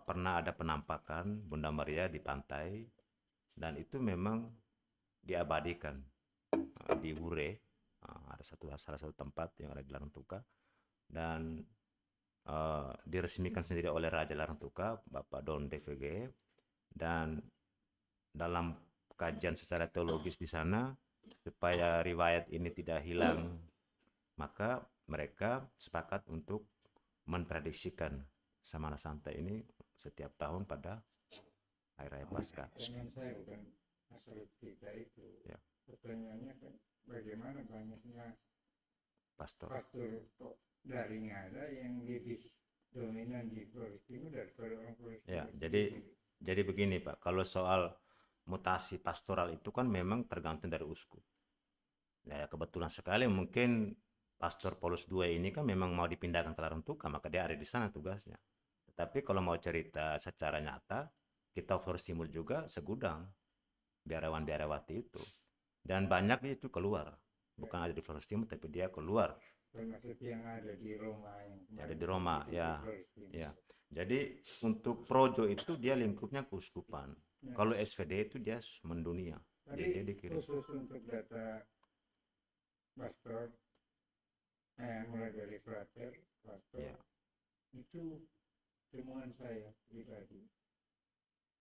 pernah ada penampakan Bunda Maria di pantai, dan itu memang diabadikan di Hure. Ada salah satu tempat yang ada di Larantuka, dan diresmikan sendiri oleh Raja Larantuka, Bapak Don DVG. Dan dalam kajian secara teologis di sana, supaya riwayat ini tidak hilang, maka mereka sepakat untuk mentradiksikan Semana Santa ini setiap tahun pada hari raya Paskah. Pertanyaan saya bukan masalah kita itu. Ya. Pertanyaannya kan bagaimana banyaknya Pastor. pastor dari Ngada yang lebih dominan di Flores Timur daripada orang Flores Timur. Ya, jadi begini Pak, kalau soal mutasi pastoral itu kan memang tergantung dari uskup. Ya, kebetulan sekali mungkin Pastor Paulus II ini kan memang mau dipindahkan ke Larantuka, maka dia ada di sana tugasnya. Tapi kalau mau cerita secara nyata, kita Flores Timur juga segudang biarawan-biarawati itu. Dan banyak itu keluar. Bukan ada di Flores Timur, tapi dia keluar. Termasuk yang ada di Roma. Yang Ada di Roma, ya. Flores Timur. Ya. Jadi untuk Projo itu dia lingkupnya keuskupan. Ya. Kalau SVD itu dia mendunia. Tapi Jadi dia dikirim. khusus untuk data pastor, mulai dari frater, pastor, Ya. itu temuan saya pribadi.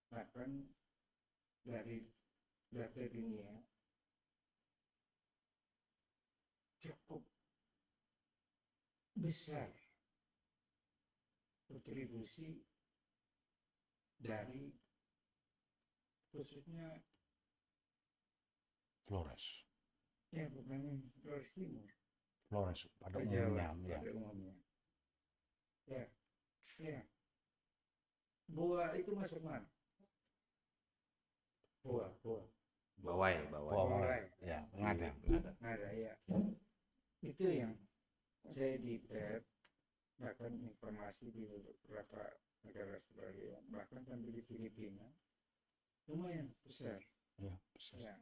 Bahkan dari data dunia cukup besar kontribusi dari khususnya Flores. ya bukan Flores Timur, Flores pada Jawa umumnya. Ya. pada umumnya. Ya, ya. Boa itu masuk mana? Boa. Bawai. Bawai. Ya, Ngada. Ngada. Ada ya. Itu yang saya di PET, bahkan informasi di beberapa negara sebagainya, bahkan sampai di Filipina, lumayan besar. Ya, besar. Ya.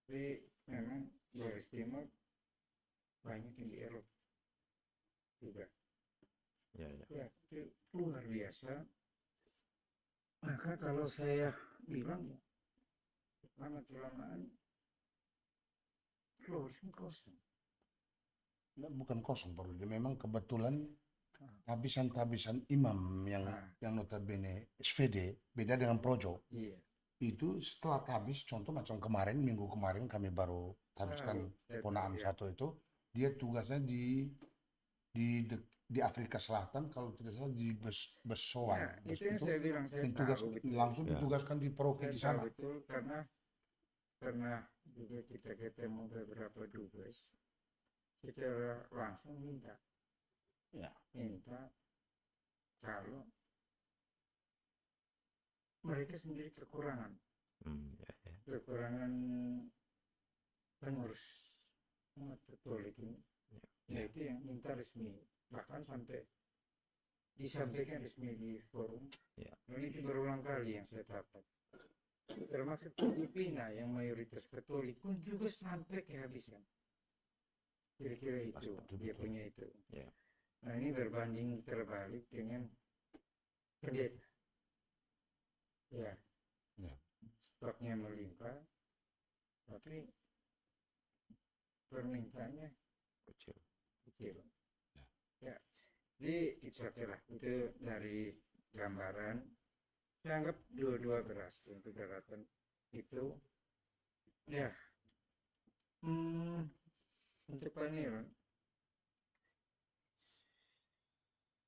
Tapi memang Flores Timur banyak yang di Eropa juga. Ya. Ya, itu luar biasa. Maka kalau saya bilang ya, lama-kelamaan Flores kosong. Nah, bukan kosong, Pak Rudi. Memang kebetulan tabisan-tabisan imam yang notabene SVD, beda dengan Projo. Iya. Itu setelah habis, contoh macam minggu kemarin kami baru habiskan ponaan satu itu, dia tugasnya di Afrika Selatan, kalau tidak salah di Besoan. Ya, itu yang saya bilang, saya tahu betul. Langsung Ya. ditugaskan di Paroki Saya di tahu sana. betul karena juga kita ketemu beberapa dubes, secara langsung minta kalau mereka sendiri kekurangan Ya. kekurangan pengurus umat Katolik ini, yaitu yang minta resmi, bahkan sampai disampaikan resmi di forum. Ya. Dan itu berulang kali yang saya dapat. Termasuk Filipina yang mayoritas Katolik pun juga sampai kehabisan. Kira-kira itu Betul, dia betul. punya itu. Ya. Nah ini berbanding terbalik dengan pendeta. Ya, Ya. stoknya melimpah, tapi permintaannya Kecil. kecil. Ya, jadi lah itu dari gambaran. Saya anggap dua-dua berhasil untuk daratan itu. Ya, untuk panel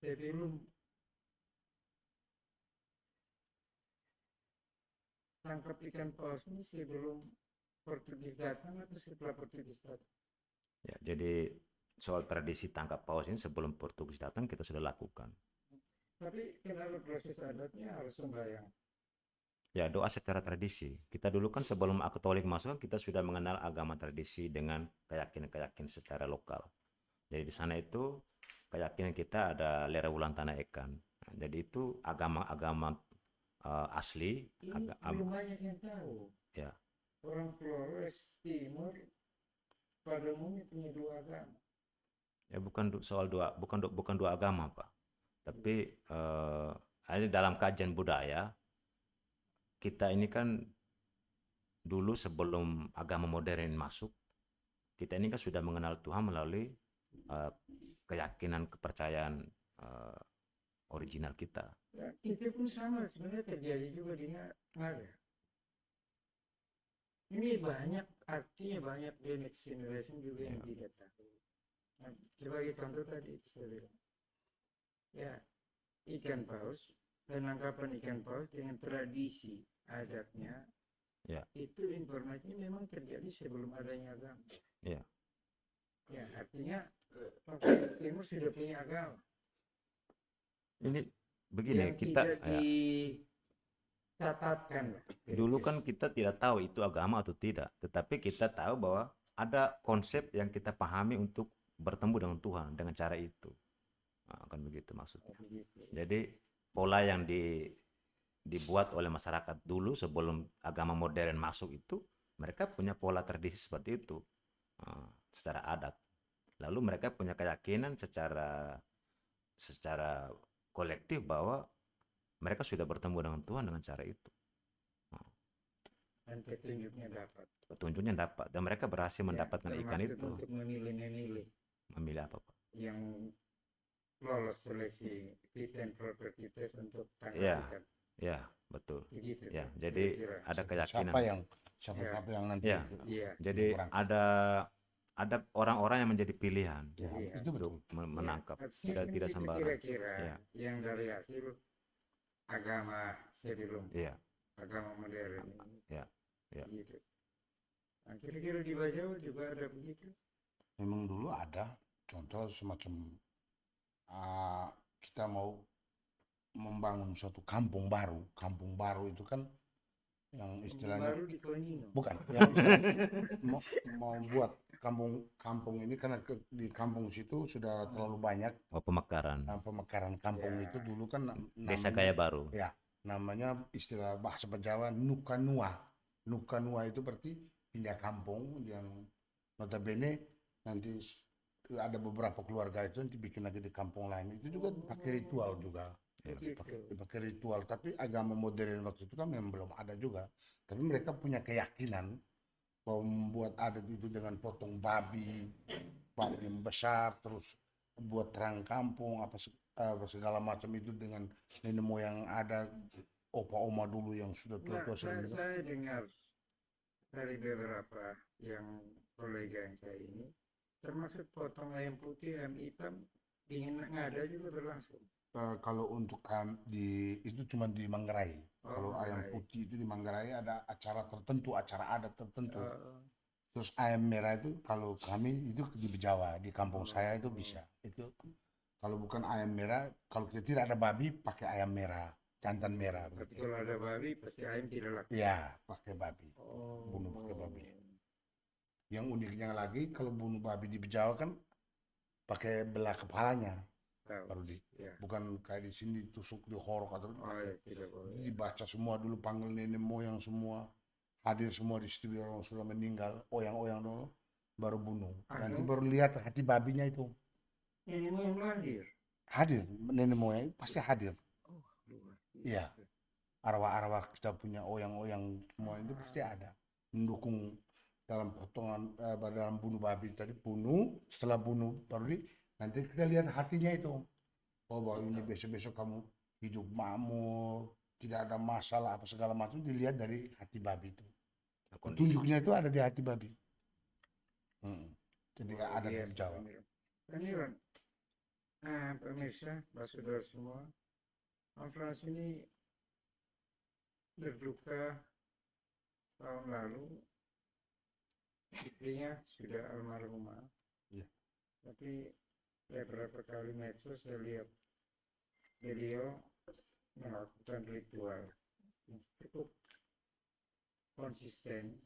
sebelum tangkap ikan paus ini, sebelum Portugis datang atau setelah Portugis datang? Ya, jadi soal tradisi tangkap paus ini sebelum Portugis datang kita sudah lakukan. Tapi kenapa proses adatnya harus sembahyang? Ya, doa secara tradisi. Kita dulu kan sebelum Katolik masuk, kita sudah mengenal agama tradisi dengan keyakinan-keyakinan secara lokal. Jadi di sana itu keyakinan kita ada lera wulan tanah ikan. Nah, jadi itu agama-agama asli. Ini belum banyak yang tahu. Ya. Orang Flores Timur pada umumnya punya dua agama. Ya, bukan soal dua, bukan dua agama, Pak. Tapi hanya dalam kajian budaya kita ini kan dulu sebelum agama modern masuk, kita ini kan sudah mengenal Tuhan melalui keyakinan, kepercayaan original kita. Ya, itu pun sama sebenarnya terjadi juga di Ngada. Ini banyak, artinya banyak di next generation juga yang tidak tahu. Nah, sebagai contoh tadi saya bilang, ya ikan paus, penangkapan ikan paus dengan tradisi adatnya, Ya. itu informasinya memang terjadi sebelum adanya agama. Ya. Ya, artinya Papua Timur sudah punya agama. Ini begini, yang kita tidak dicatatkan. dulu kan kita tidak tahu itu agama atau tidak, tetapi kita tahu bahwa ada konsep yang kita pahami untuk bertemu dengan Tuhan dengan cara itu. Nah, kan begitu maksudnya. Jadi pola yang dibuat oleh masyarakat dulu sebelum agama modern masuk itu, mereka punya pola tradisi seperti itu secara adat. Lalu mereka punya keyakinan secara kolektif bahwa mereka sudah bertemu dengan Tuhan dengan cara itu. Dan Petunjuknya dapat. Dan mereka berhasil mendapatkan ikan itu. Untuk memilih Memilih apa, Pak? yang lolos seleksi fit and proper test untuk tangkap Ya. ikan. Ya, betul. Begitu, Ya, Pak. jadi Kira-kira. ada keyakinan. Siapa yang nanti Ya. Iya. Jadi ada orang-orang yang menjadi pilihan Ya, Iya. itu betul. untuk menangkap. Artinya Tidak itu sembarang. Kira-kira Ya. yang dari hasil agama sebelum Iya. agama modern ini. Ya. Ya. Gitu. Nah, kira-kira di Bajawa juga ada begitu? Memang dulu ada contoh semacam kita mau membangun suatu kampung baru. Kampung baru itu kan yang istilahnya Baru di Konino. bukan yang istilahnya mau buat kampung ini karena di kampung situ sudah terlalu banyak Oh, pemekaran. pemekaran kampung Ya. itu dulu kan Desa Gaya Baru. ya namanya istilah bahasa Jawa nukanua. Nukanua itu berarti pindah kampung yang notabene nanti ada beberapa keluarga itu nanti bikin lagi di kampung lain. Itu juga pakai ritual juga. Pakai ritual, tapi agama modern waktu itu kan memang belum ada juga. Tapi mereka punya keyakinan bahwa membuat adat itu dengan potong babi yang besar, terus buat terang kampung apa segala macam itu dengan nenek moyang ada, opa oma dulu yang sudah tua-tua sering. Saya dengar dari beberapa yang kolega yang saya ini, termasuk potong ayam putih, ayam hitam, ingin ngada juga berlangsung. Kalau untuk itu cuma di Manggarai. Kalau ayam putih itu di Manggarai ada acara tertentu, acara adat tertentu. Terus ayam merah itu kalau kami itu di Jawa, di kampung saya itu bisa. Itu kalau bukan ayam merah, kalau kita tidak ada babi pakai ayam merah. jantan merah Tapi begitu. kalau ada babi pasti ayam tidak laku. Ya, pakai babi. Oh. Bunuh pakai babi. Yang uniknya lagi kalau bunuh babi di Jawa kan pakai belah kepalanya, Tahu. baru di Ya. bukan kayak di sini tusuk di horok atau Oh ya, tidak boleh. dibaca semua dulu, panggil nenek moyang semua, hadir semua di studio orang sudah meninggal, oyang-oyang dulu, baru bunuh. Nanti baru lihat hati babinya itu. Ini mau yang lahir. Hadir, nenek moyang pasti hadir. Oh, luar biasa. Iya. Arwah-arwah kita punya oyang-oyang semua itu pasti ada. Mendukung dalam potongan, dalam bunuh babi tadi, bunuh, setelah bunuh baru nanti kita lihat hatinya itu. Oh, bahwa ini besok-besok kamu hidup makmur, tidak ada masalah apa segala macam, dilihat dari hati babi itu. Kondisi. Petunjuknya itu ada di hati babi. Jadi Luar ada di biasa, Jawa. Pak Niron. Nah, pemirsa, Pak Saudara semua, Om Frans ini berduka tahun lalu, istrinya sudah almarhumah. Iya. Tapi beberapa kali medsos saya lihat beliau melakukan ritual yang cukup konsisten,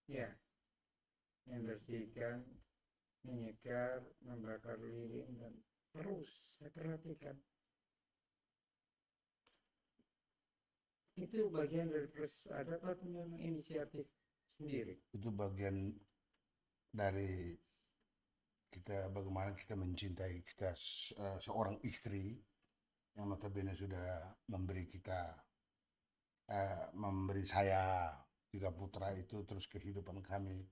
ya, membersihkan, menyekar, membakar lilin, dan terus saya perhatikan itu bagian dari proses adat atau memang inisiatif sendiri? Itu bagian dari kita, bagaimana kita mencintai kita, seorang istri yang notabene sudah memberi kita, memberi saya 3 putra itu terus kehidupan kami.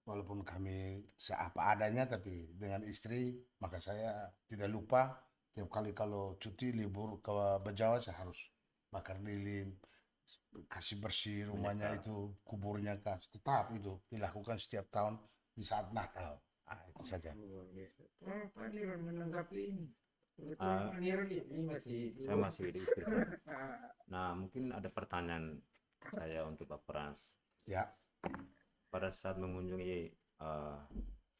Walaupun kami seapa adanya, tapi dengan istri, maka saya tidak lupa tiap kali kalau cuti libur ke Bajawa saya harus bakar lilin, kasih bersih rumahnya itu, kuburnya tetap itu dilakukan setiap tahun di saat Natal. Itu saja. Luar biasa. Pak Niron menanggapi ini. Ah, Kebetulan Pak Niron ini masih hidup. Saya masih di istri saya. Nah, mungkin ada pertanyaan saya untuk Pak Frans. Ya, Pada saat mengunjungi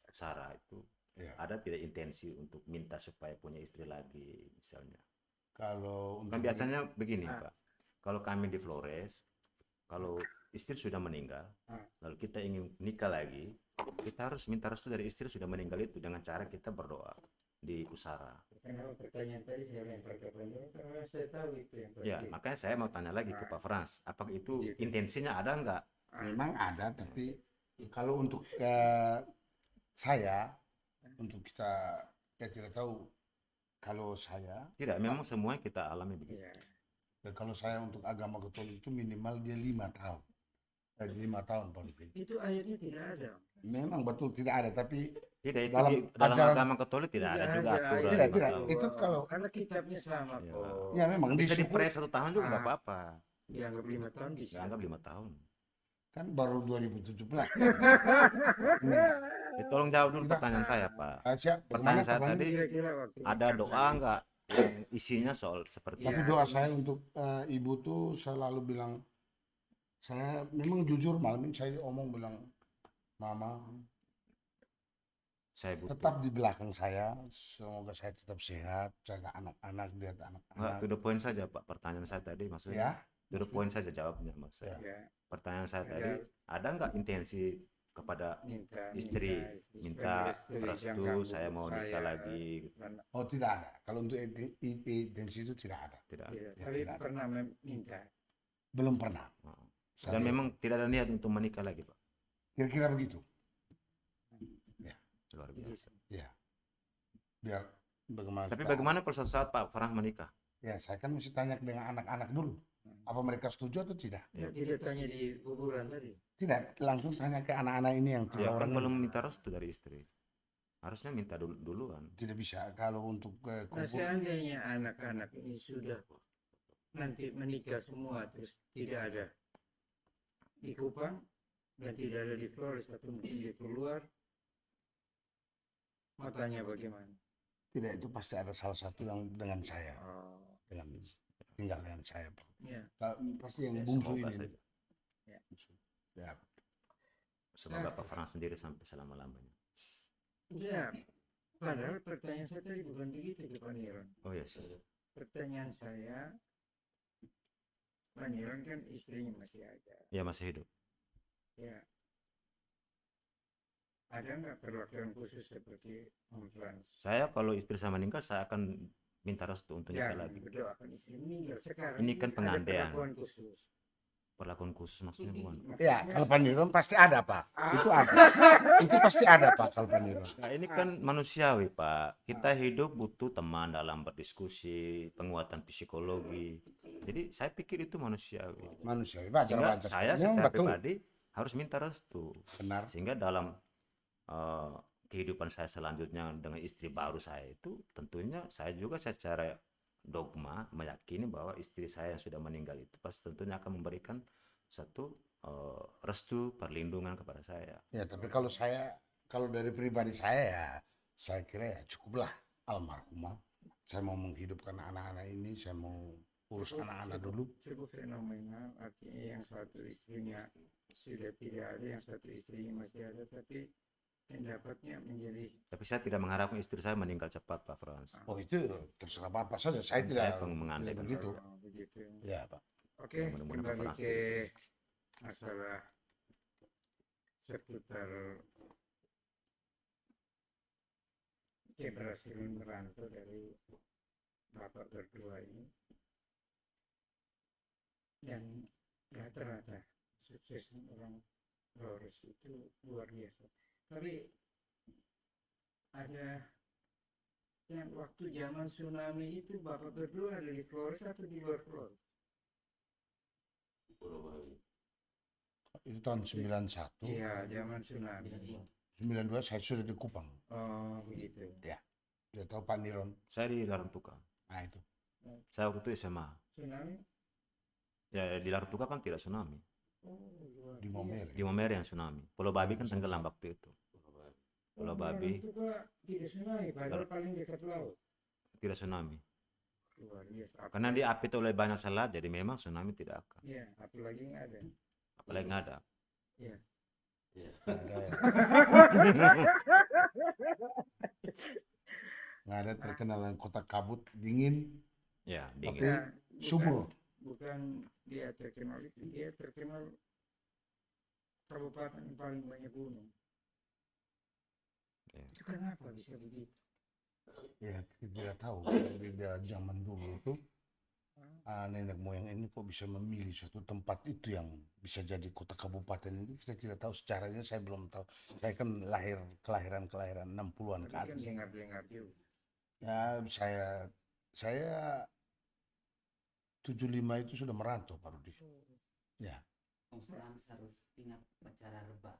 Sarah itu, ya. ada tidak intensi untuk minta supaya punya istri lagi misalnya? Kalau Kan untuk biasanya begini, Pak. Kalau kami di Flores, kalau istri sudah meninggal, lalu kita ingin nikah lagi, kita harus minta restu dari istri sudah meninggal itu dengan cara kita berdoa di Usara. Kenapa pertanyaan tadi saya lempar ke Pak Niron? Karena saya tahu itu yang Ya, pasti. makanya saya mau tanya lagi ke Pak Frans, apakah itu intensinya ada enggak? memang ada, tapi kalau untuk saya, untuk kita tidak tahu. Kalau saya, Tidak, memang semua kita alami begitu. Iya. dan kalau saya untuk agama Katolik itu minimal dia 5 tahun. 5 tahun Pak Lutfi. Itu ayatnya tidak ada. Memang betul tidak ada, tapi Tidak, itu dalam dalam ajaran- agama Katolik tidak ada juga ada aturan. ayat Tidak, lima tidak. tahun. Itu kalau- karena kitabnya sama Ya. kok. ya memang di Bisa suku diperoleh 1 tahun juga nggak Ah. apa-apa. Dianggap 5 tahun bisa. Dianggap 5 tahun. kan baru 2017. Tolong jawab dulu Tidak. pertanyaan saya, Pak. Siap. Pertanyaan Bagaimana saya pertanyaan? tadi, Kira-kira waktu ada doa nggak yang isinya soal seperti Tapi Ya. doa saya untuk ibu tuh selalu bilang, saya memang jujur malam ini saya omong bilang, Mama saya butuh? tetap di belakang saya, semoga saya tetap sehat, jaga anak-anak, lihat Nggak, anak-anak. to the point saja, Pak. Pertanyaan saya tadi maksudnya, Ya, to the point saja jawabnya maksud saya. Ya, Pertanyaan saya Ada. tadi, ada nggak intensi kepada minta istri, minta restu, saya mau nikah lagi, gitu. oh tidak ada. Kalau untuk intensi itu tidak ada, Tidak. Ya, Ya, tapi tidak ada. pernah meminta. belum pernah. Oh. Saya- Dan memang tidak ada niat untuk menikah lagi, Pak. kira-kira begitu. Luar biasa. Ya, biar bagaimana. Tapi kita- bagaimana kalau suatu saat Pak Frans menikah? Ya, saya kan mesti tanya dengan anak-anak dulu. Apa mereka setuju atau tidak? Ya, tidak tanya di kuburan tadi. Tidak, langsung tanya ke anak-anak ini yang 3 Ya kan orang belum ini. minta restu dari istri. Harusnya minta duluan. Tidak bisa. Kalau untuk Nah, kubur, seandainya anak-anak ini sudah nanti menikah semua terus tidak ada di Kupang dan tidak ada di Flores atau mungkin di keluar, mau tanya bagaimana? tidak, itu pasti ada salah satu yang dengan saya, Oh, dengan tinggal dengan saya. ya. Pasti yang Ya, bungsu semoga ini. saja. Ya, Semoga Pak Frans sendiri sampai selama-lamanya. Ya, padahal pertanyaan saya tadi bukan begitu ke Pak Niron. Oh ya sih. pertanyaan saya, Pangeran kan istrinya masih ada. Ya masih hidup. Ya, ada nggak perwakilan khusus seperti Om Frans? Saya kalau istri saya meninggal, saya akan minta restu untuk Ya, nikah lagi. berdoakan istri meninggal. Sekarang Ini kan ada pengandaian. perlakuan khusus. Perlakuan khusus maksudnya gimana? Ya, kalau Panirun pasti ada, Pak. Itu ada. Itu pasti ada, Pak, kalau Panirun. Nah, ini kan manusiawi, Pak. Kita hidup butuh teman dalam berdiskusi, penguatan psikologi. Jadi saya pikir itu manusiawi. Manusiawi, Sehingga wajar. saya Memang secara betul. pribadi harus minta restu. Benar. Sehingga dalam kehidupan saya selanjutnya dengan istri baru saya itu, tentunya saya juga secara dogma meyakini bahwa istri saya yang sudah meninggal itu pasti tentunya akan memberikan satu restu perlindungan kepada saya. Ya, tapi kalau dari pribadi saya kira ya cukuplah almarhumah. Saya mau menghidupkan anak-anak ini, saya mau urus anak-anak dulu. Cukup fenomenal, artinya yang satu istrinya sudah tidak ada, yang satu istrinya masih ada, tapi pendapatnya menjadi Tapi saya tidak mengharapkan istri saya meninggal cepat, Pak Frans. Oh, itu terserah Bapak saja. Saya Saya tidak mengandaikan begitu. begitu. Ya, Pak. Oke, Mudah-mudahan kembali Pak ke masalah seputar keberhasilan merantau dari Bapak berdua ini. Dan rata-rata sukses orang Flores itu luar biasa. Tapi ada yang waktu zaman tsunami itu Bapak berdua ada di Flores atau di luar Flores? Itu tahun 91. Iya, zaman tsunami. 92 saya sudah di Kupang. Oh, begitu. Dia tahu Pak Niron. Saya di Larantuka. Nah, itu. Saya waktu itu SMA. Tsunami? Ya di Larantuka kan tidak tsunami. Oh, luar Di biasa. Momere. Di Momere yang tsunami. Pulau Babi kan tenggelam waktu itu. Pulau Babi Itu Pak tidak tsunami, padahal paling dekat laut. tidak tsunami. Luar biasa. Karena diapit oleh banyak selat, jadi memang tsunami tidak akan. Iya, apalagi nggak ada. Apalagi nggak ada. Iya. Nggak ada terkenal dengan kota kabut, dingin, Ya, tapi dingin. Ya, subur. bukan dia terkenal itu, dia terkenal kabupaten yang paling banyak gunung. Ya. Itu kenapa bisa begitu? Ya, kita tidak tahu. Di zaman dulu itu nenek moyang ini kok bisa memilih suatu tempat itu yang bisa jadi kota kabupaten itu, kita tidak tahu secaranya. Saya belum tahu. Saya kan kelahiran 60-an ke Tapi kan atas. dengar-dengar juga. Ya, saya 75 itu sudah merantau, Pak Rudi. Ya. Om Frans harus ingat acara rebah.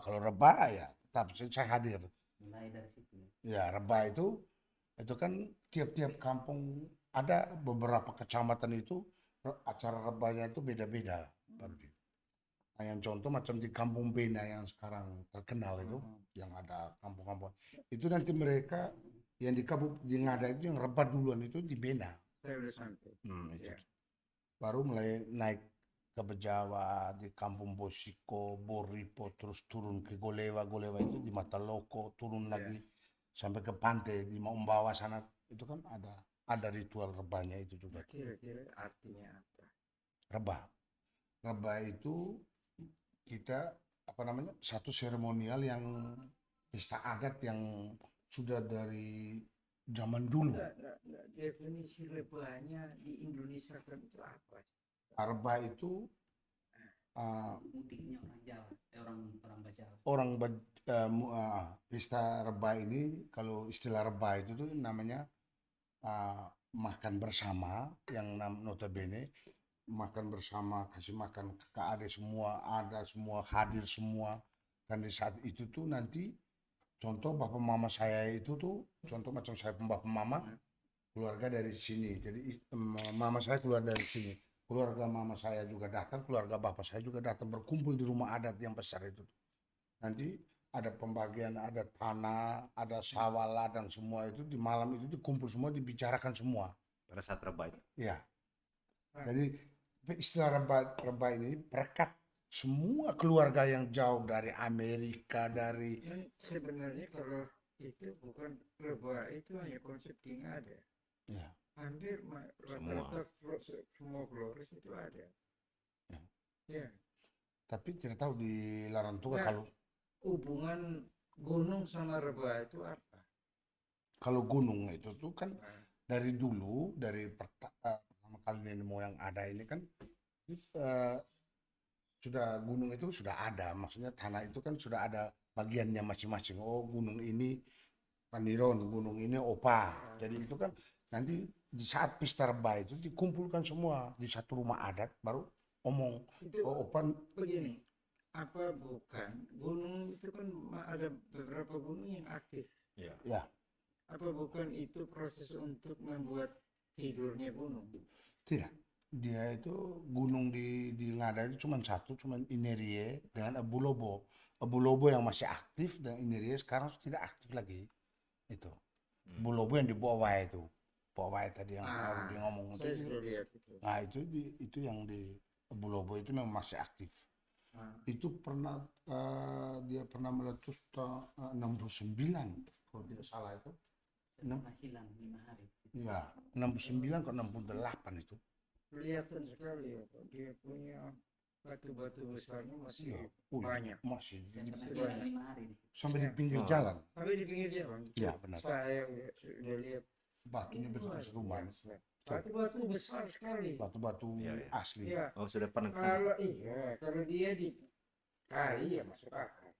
Kalau rebah ya tetap saya hadir. Mulai dari situ. Ya, rebah itu kan tiap-tiap kampung ada beberapa kecamatan itu acara rebahnya itu beda-beda, Pak Rudi. Nah, yang contoh macam di Kampung Bena yang sekarang terkenal itu, yang ada kampung-kampung itu nanti mereka yang di Ngada itu yang rebah duluan itu di Bena. Saya udah sampai. Itu. Ya. Baru mulai naik ke Bejawa, di Kampung Bosiko, Boripo, terus turun ke Golewa itu di Mataloko, turun lagi sampai ke pantai di Maumbawa sana. Itu kan ada ritual rebahnya itu juga. Kira-kira artinya apa? Rebah itu kita satu seremonial yang pesta adat yang sudah dari zaman dulu. Nggak, definisi rebahnya di Indonesia kan itu apa? Rebah itu Mudiknya orang Jawa, orang Bajawa. pesta rebah ini, kalau istilah rebah itu tuh namanya makan bersama, yang notabene makan bersama, kasih makan kakak adik semua, ada semua, hadir semua. Dan di saat itu tuh nanti contoh bapak mama saya itu tuh, contoh macam saya bapak mama keluarga dari sini, jadi mama saya keluar dari sini, keluarga mama saya juga datang, keluarga bapak saya juga datang, berkumpul di rumah adat yang besar itu. Nanti ada pembagian, ada tanah, ada sawah ladang, semua itu di malam itu dikumpul semua, dibicarakan semua. Pada saat rebah itu. Ya. Jadi istilah rebah ini perekat semua keluarga yang jauh dari Amerika, dari Sebenarnya kalau itu bukan rebah, itu hanya konsep yang ada. ya. hampir Semua. rata-rata semua Flores itu ada. Ya. Ya, Tapi tidak tahu di Larantuka Nah. kalau hubungan gunung sama rebah itu apa? gunung itu tuh kan Nah, dari dulu, dari pertama kali nenek moyang ada ini kan eh, sudah gunung itu sudah ada, maksudnya tanah itu kan sudah ada bagiannya masing-masing. Oh, gunung ini Pandiron, gunung ini Opa. Jadi itu kan nanti di saat pesta rebah itu dikumpulkan semua di satu rumah adat, baru omong, itu oh Opa, begini, apa bukan gunung itu kan ada beberapa gunung yang aktif. ya Apa bukan itu proses untuk membuat tidurnya gunung? tidak. Dia itu gunung di Ngada itu cuma satu, cuma Inerie dengan Abu Lobo. Abu Lobo yang masih aktif dan Inerie sekarang tidak aktif lagi. Itu. Abu Lobo yang di bawah itu. Bawah tadi yang baru dia ngomong Saya itu. sudah lihat itu. Nah, itu yang di Abu Lobo itu memang masih aktif. Nah, Itu pernah dia pernah meletus 69 kalau tidak salah itu. Pernah hilang 5 hari. Iya, 69 ke 68 itu. kelihatan sekali ya, Pak. Dia punya batu-batu besarnya masih Iya. Oh, banyak. masih Saya pernah Itu hilang banyak. 5 hari di situ. sampai di pinggir Oh. jalan. Tapi di pinggir jalan. Iya, benar. Saya sudah lihat. Batunya besar rumah. Batu-batu besar sekali. Batu-batu Iya, iya. asli. Iya. Oh, sudah pernah ke sana? Kalau dia di kali ya masuk akal.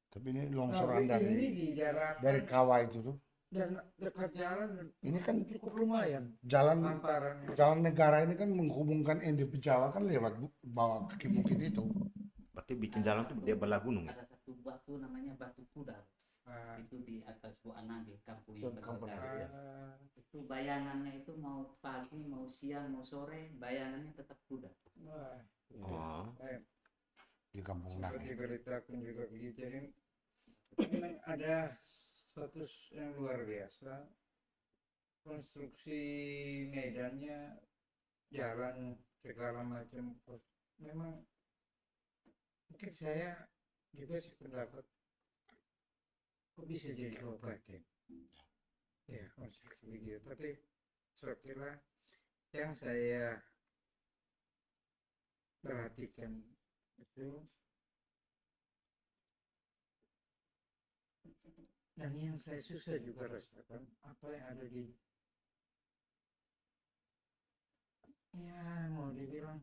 Tapi ini longsoran Tapi ini dari di darat kawah itu tuh. dan dekat jalan. Ini kan cukup lumayan jalan hamparannya. negara ini kan menghubungkan NDP Jawa kan lewat bawah kaki bukit itu. Berarti bikin jalan tuh dia belah gunung ya? Ada satu batu namanya batu kuda. Nah, Itu di atas Buanage, kampung yang Kampung berbeda. Nage, ya. Itu bayangannya itu mau pagi, mau siang, mau sore, bayangannya tetap kuda. wah, Oh, Di Kampung sempat Nage. diberitakan juga begitu. Jadi memang ada suatu yang luar biasa. Konstruksi medannya, jalan segala macam. Memang mungkin saya juga sependapat, kok bisa jadi kabupaten? Ya, konstruksi begitu. Tapi setelah yang saya perhatikan itu, dan yang saya susah juga rasakan apa yang ada di, ya mau dibilang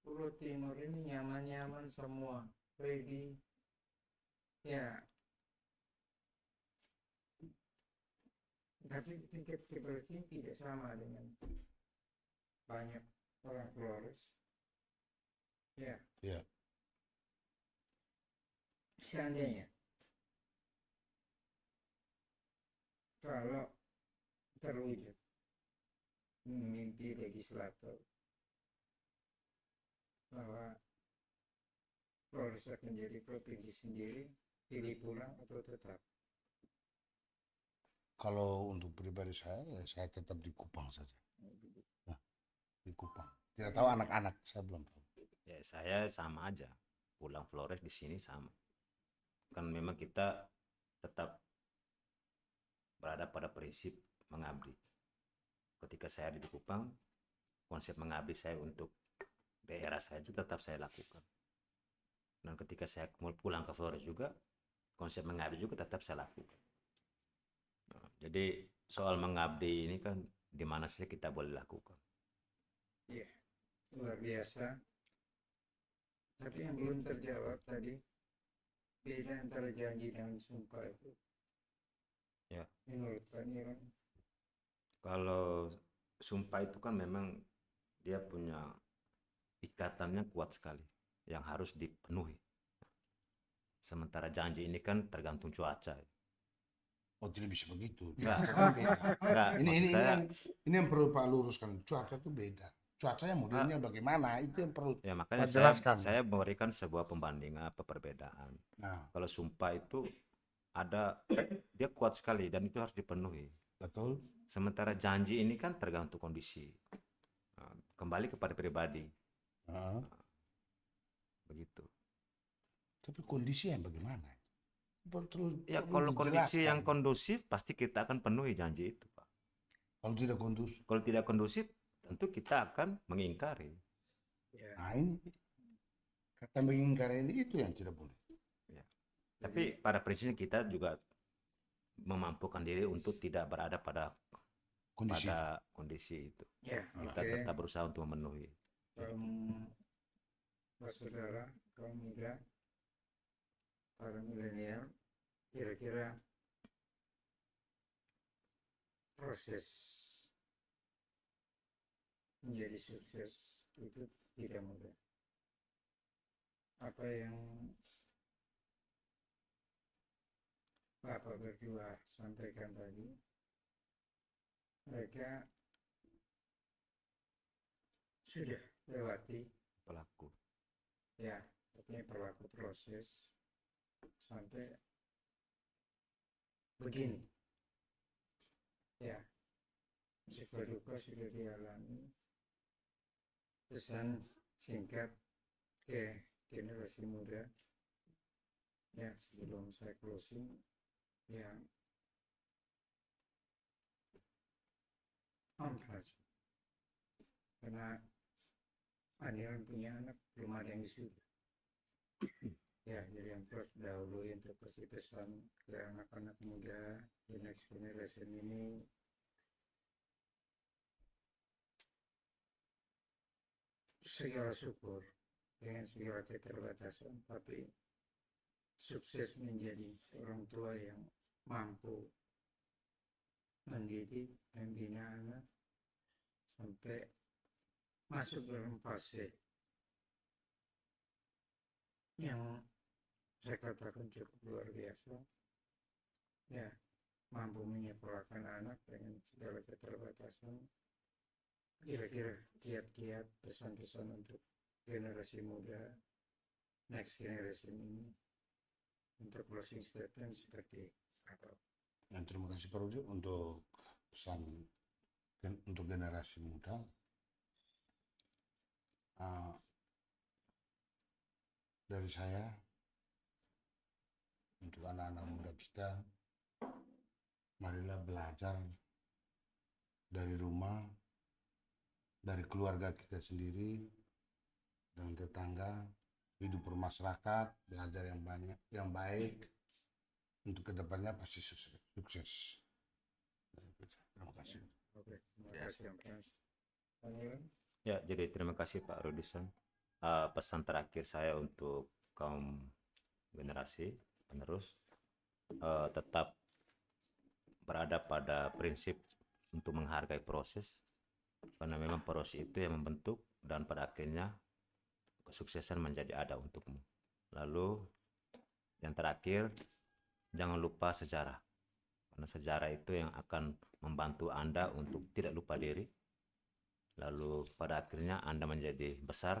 Pulau Timur ini nyaman-nyaman semua, ready, ya. Tapi tingkat kebersihan tidak sama dengan banyak orang Flores. Ya. Ya. Seandainya kalau terwujud mimpi legislator bahwa Flores akan jadi provinsi sendiri, pilih pulang atau tetap? Kalau untuk pribadi saya, ya saya tetap di Kupang saja. Nah, di Kupang. Tidak tahu anak-anak, saya belum tahu. ya saya sama aja. Pulang Flores di sini sama. Kan memang kita tetap berada pada prinsip mengabdi. Ketika saya ada di Kupang, konsep mengabdi saya untuk daerah saya itu tetap saya lakukan. Dan ketika saya mau pulang ke Flores juga, konsep mengabdi juga tetap saya lakukan. Nah, jadi soal mengabdi ini kan di mana saja kita boleh lakukan. Iya, luar biasa. Tapi yang belum terjawab tadi, beda antara janji dan sumpah itu. Ya. Menurut Pak Niron. Kalau sumpah itu kan memang dia punya ikatannya kuat sekali yang harus dipenuhi. Sementara janji ini kan tergantung cuaca. Oh, tidak bisa begitu. Enggak. Cuaca kan beda. Enggak, Ini maksud saya, ini yang perlu Pak luruskan. Cuaca itu beda. Cuacanya modelnya bagaimana? Itu yang perlu. ya makanya Pak jelaskan. saya memberikan sebuah pembandingan apa perbedaan. Nah, Kalau sumpah itu ada dia kuat sekali dan itu harus dipenuhi. betul. Sementara janji ini kan tergantung kondisi. Nah, kembali kepada pribadi. Nah, Begitu. tapi kondisi yang bagaimana? Ya perlu kalau kondisi dijelaskan. yang kondusif pasti kita akan penuhi janji itu, Pak. Kalau tidak kondusif, Kalau tidak kondusif, tentu kita akan mengingkari. Ya, nah ini kata mengingkari ini itu yang tidak boleh. Tapi pada prinsipnya kita juga memampukan diri untuk tidak berada pada Kondisi kondisi itu. ya, Kita oke. tetap berusaha untuk memenuhi. Pak saudara, kaum muda, para milenial, kira-kira proses menjadi sukses itu tidak mudah. Apa yang Bapak berdua sampaikan tadi, mereka sudah lewati, Pelaku. ya, artinya pelaku proses sampai begini. Ya, suka duka sudah dialami. Pesan singkat ke generasi muda, ya, sebelum saya closing, ya, amplas, karena Anilan punya anak belum ada yang wisuda. Ya, jadi yang terus dahulu untuk kasih pesan ke anak-anak muda di next generation ini, segala syukur dengan segala keterbatasan, tapi sukses menjadi orang tua yang mampu mendidik, membina anak sampai masuk dalam fase yang saya katakan cukup luar biasa. Ya, mampu menyekolahkan anak dengan segala keterbatasan. Kira-kira kiat-kiat pesan-pesan untuk generasi muda, next generation ini, untuk closing statement seperti apa? yang terima kasih Pak Rudi untuk pesan untuk generasi muda. Dari saya untuk anak-anak muda kita, marilah belajar dari rumah, dari keluarga kita sendiri, dan tetangga, hidup bermasyarakat, belajar yang banyak, yang baik, untuk kedepannya pasti sukses. Terima kasih. Oke, terima kasih Mas. Anilan? Ya, jadi terima kasih Pak Rudison. Pesan terakhir saya untuk kaum generasi penerus, tetap berada pada prinsip untuk menghargai proses, karena memang proses itu yang membentuk dan pada akhirnya kesuksesan menjadi ada untukmu. Lalu yang terakhir, jangan lupa sejarah, karena sejarah itu yang akan membantu Anda untuk tidak lupa diri. Lalu pada akhirnya Anda menjadi besar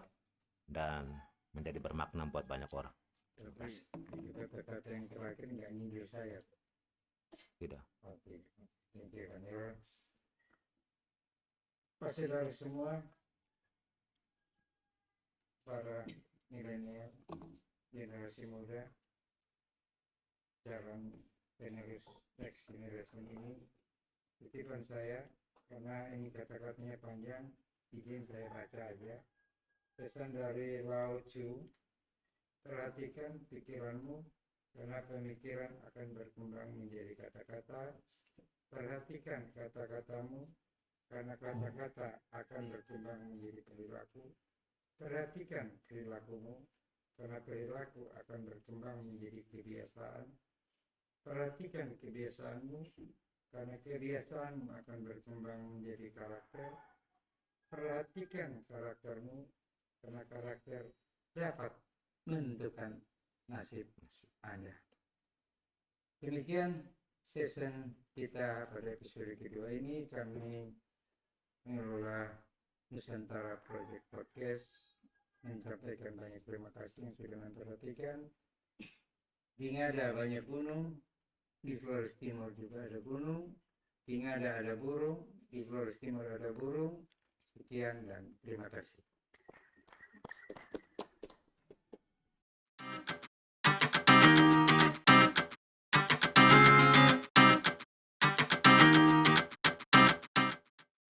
dan menjadi bermakna buat banyak orang. Tapi itu kata-kata yang terakhir nggak nyindir saya. Tidak. Oke, thank you Anilan. Pak saudara semua, para milenial, generasi muda, jalan next generation ini, titipan saya, karena ini kata-katanya panjang, izin saya baca aja. Pesan dari Lao Tzu, perhatikan pikiranmu, karena pemikiran akan berkembang menjadi kata-kata. Perhatikan kata-katamu, karena kata-kata akan berkembang menjadi perilaku. Perhatikan perilakumu, karena perilaku akan berkembang menjadi kebiasaan. Perhatikan kebiasaanmu, karena kebiasaanmu akan berkembang menjadi karakter. Perhatikan karaktermu, karena karakter dapat menentukan nasib Anda. Demikian session kita pada episode kedua ini. Kami mengelola Nusantara Project Podcast menyampaikan banyak terima kasih yang sudah memperhatikan. Di Ngada banyak gunung, di Flores Timur juga ada gunung, di Ngada ada burung, di Flores Timur ada burung. Sekian dan terima kasih.